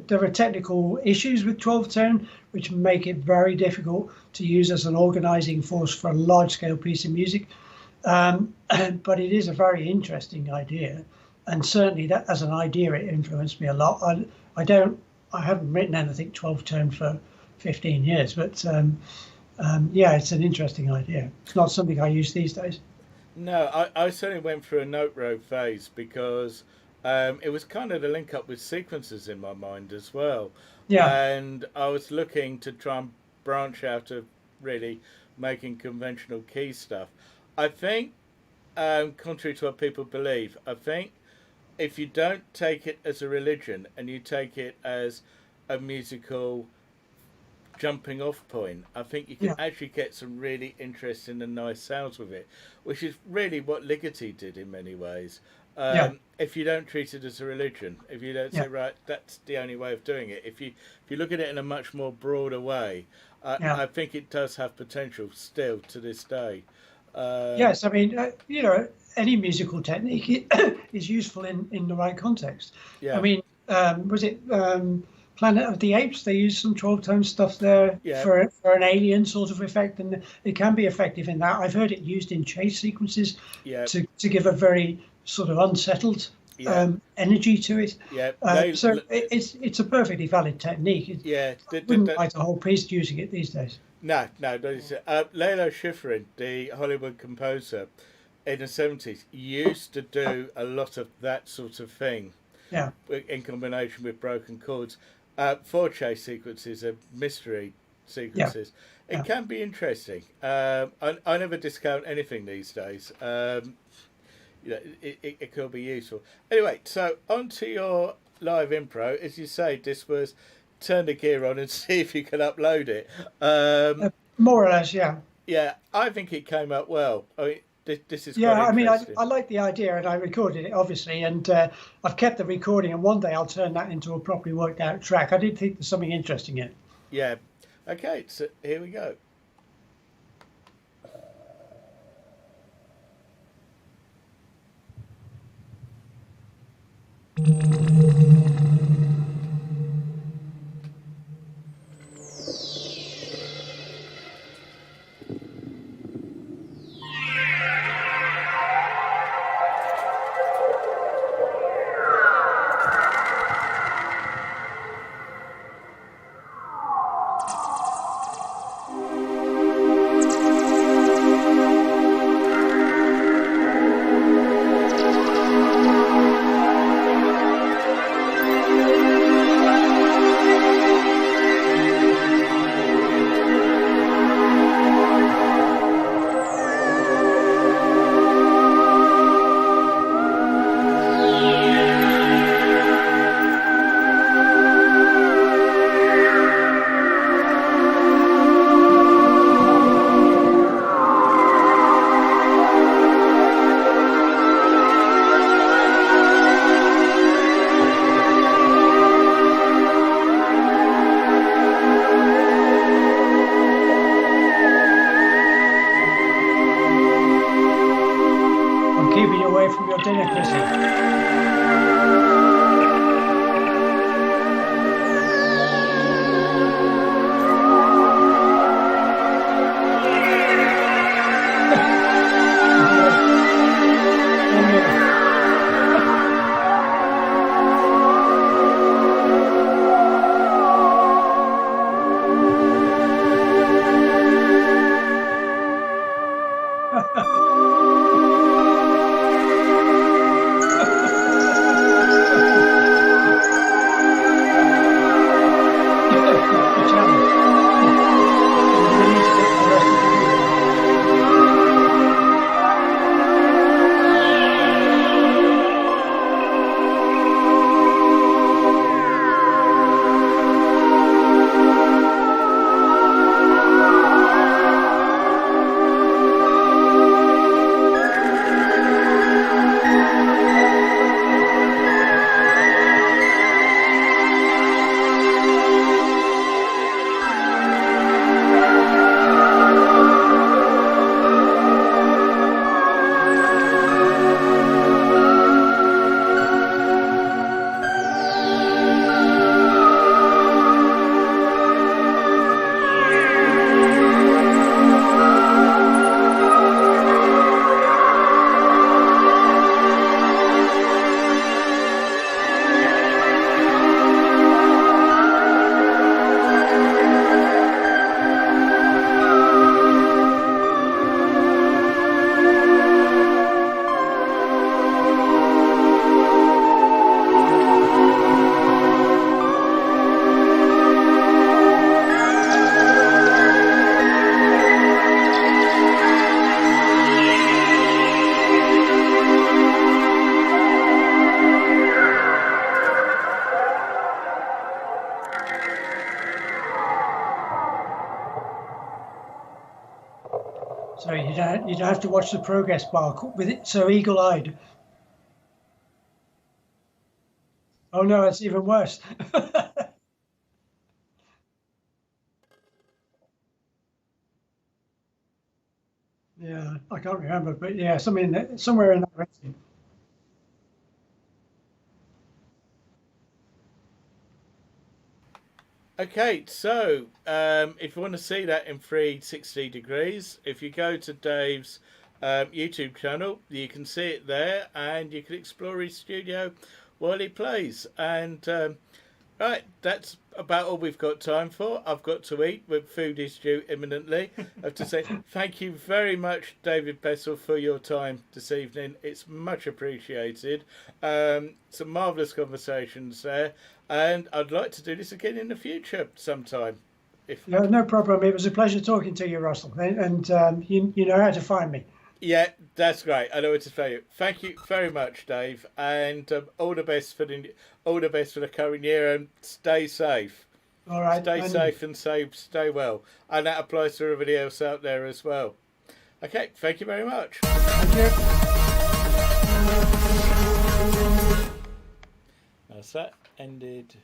there are technical issues with 12-tone, which make it very difficult to use as an organizing force for a large-scale piece of music. But it is a very interesting idea, and certainly that as an idea it influenced me a lot. I haven't written anything 12-tone for 15 years, but it's an interesting idea. It's not something I use these days. No, I certainly went through a note row phase because it was kind of the link up with sequences in my mind as well. And I was looking to try and branch out of really making conventional key stuff. I think, contrary to what people believe, I think if you don't take it as a religion and you take it as a musical jumping off point, I think you can actually get some really interesting and nice sounds with it, which is really what Ligeti did in many ways. If you don't treat it as a religion, if you don't say, right, that's the only way of doing it, if you look at it in a much more broader way, I think it does have potential still to this day. Yes, I mean, any musical technique is useful in the right context. I mean, was it Planet of the Apes? They used some 12-tone stuff there for an alien sort of effect, and it can be effective in that. I've heard it used in chase sequences to give a very sort of unsettled energy to it. So it's a perfectly valid technique. I wouldn't write a whole piece using it these days. No. Lalo Schifrin, the Hollywood composer in the 70s, used to do a lot of that sort of thing. In combination with broken chords. For chase sequences and mystery sequences. It can be interesting. I never discount anything these days. It could be useful. Anyway, so on to your live impro. As you say, this was turn the gear on and see if you can upload it. More or less, yeah. Yeah, I think it came out well. I mean, this is I mean, I like the idea, and I recorded it, obviously, and I've kept the recording, and one day I'll turn that into a properly worked out track. I did think there's something interesting in it. Yeah. Okay, so here we go. Keeping you away from your dinner, Chrissy. So you don't have to watch the progress bar with it so eagle-eyed. Oh no, it's even worse. Yeah, I can't remember, but yeah, somewhere in that region. Okay, so if you want to see that in 360 degrees, if you go to Dave's YouTube channel, you can see it there, and you can explore his studio while he plays. And right, that's about all we've got time for. I've got to eat, with food is due imminently. I have to say thank you very much, David Bessell, for your time this evening. It's much appreciated. Some marvellous conversations there, and I'd like to do this again in the future sometime. No problem. It was a pleasure talking to you, Russell, and you know how to find me. Yeah, that's great. I know it's a failure. Thank you very much, Dave, and all the best for the current year, and stay safe. All right. Stay safe and stay well, and that applies to everybody else out there as well. Okay, thank you very much. Thank you. That's that ended.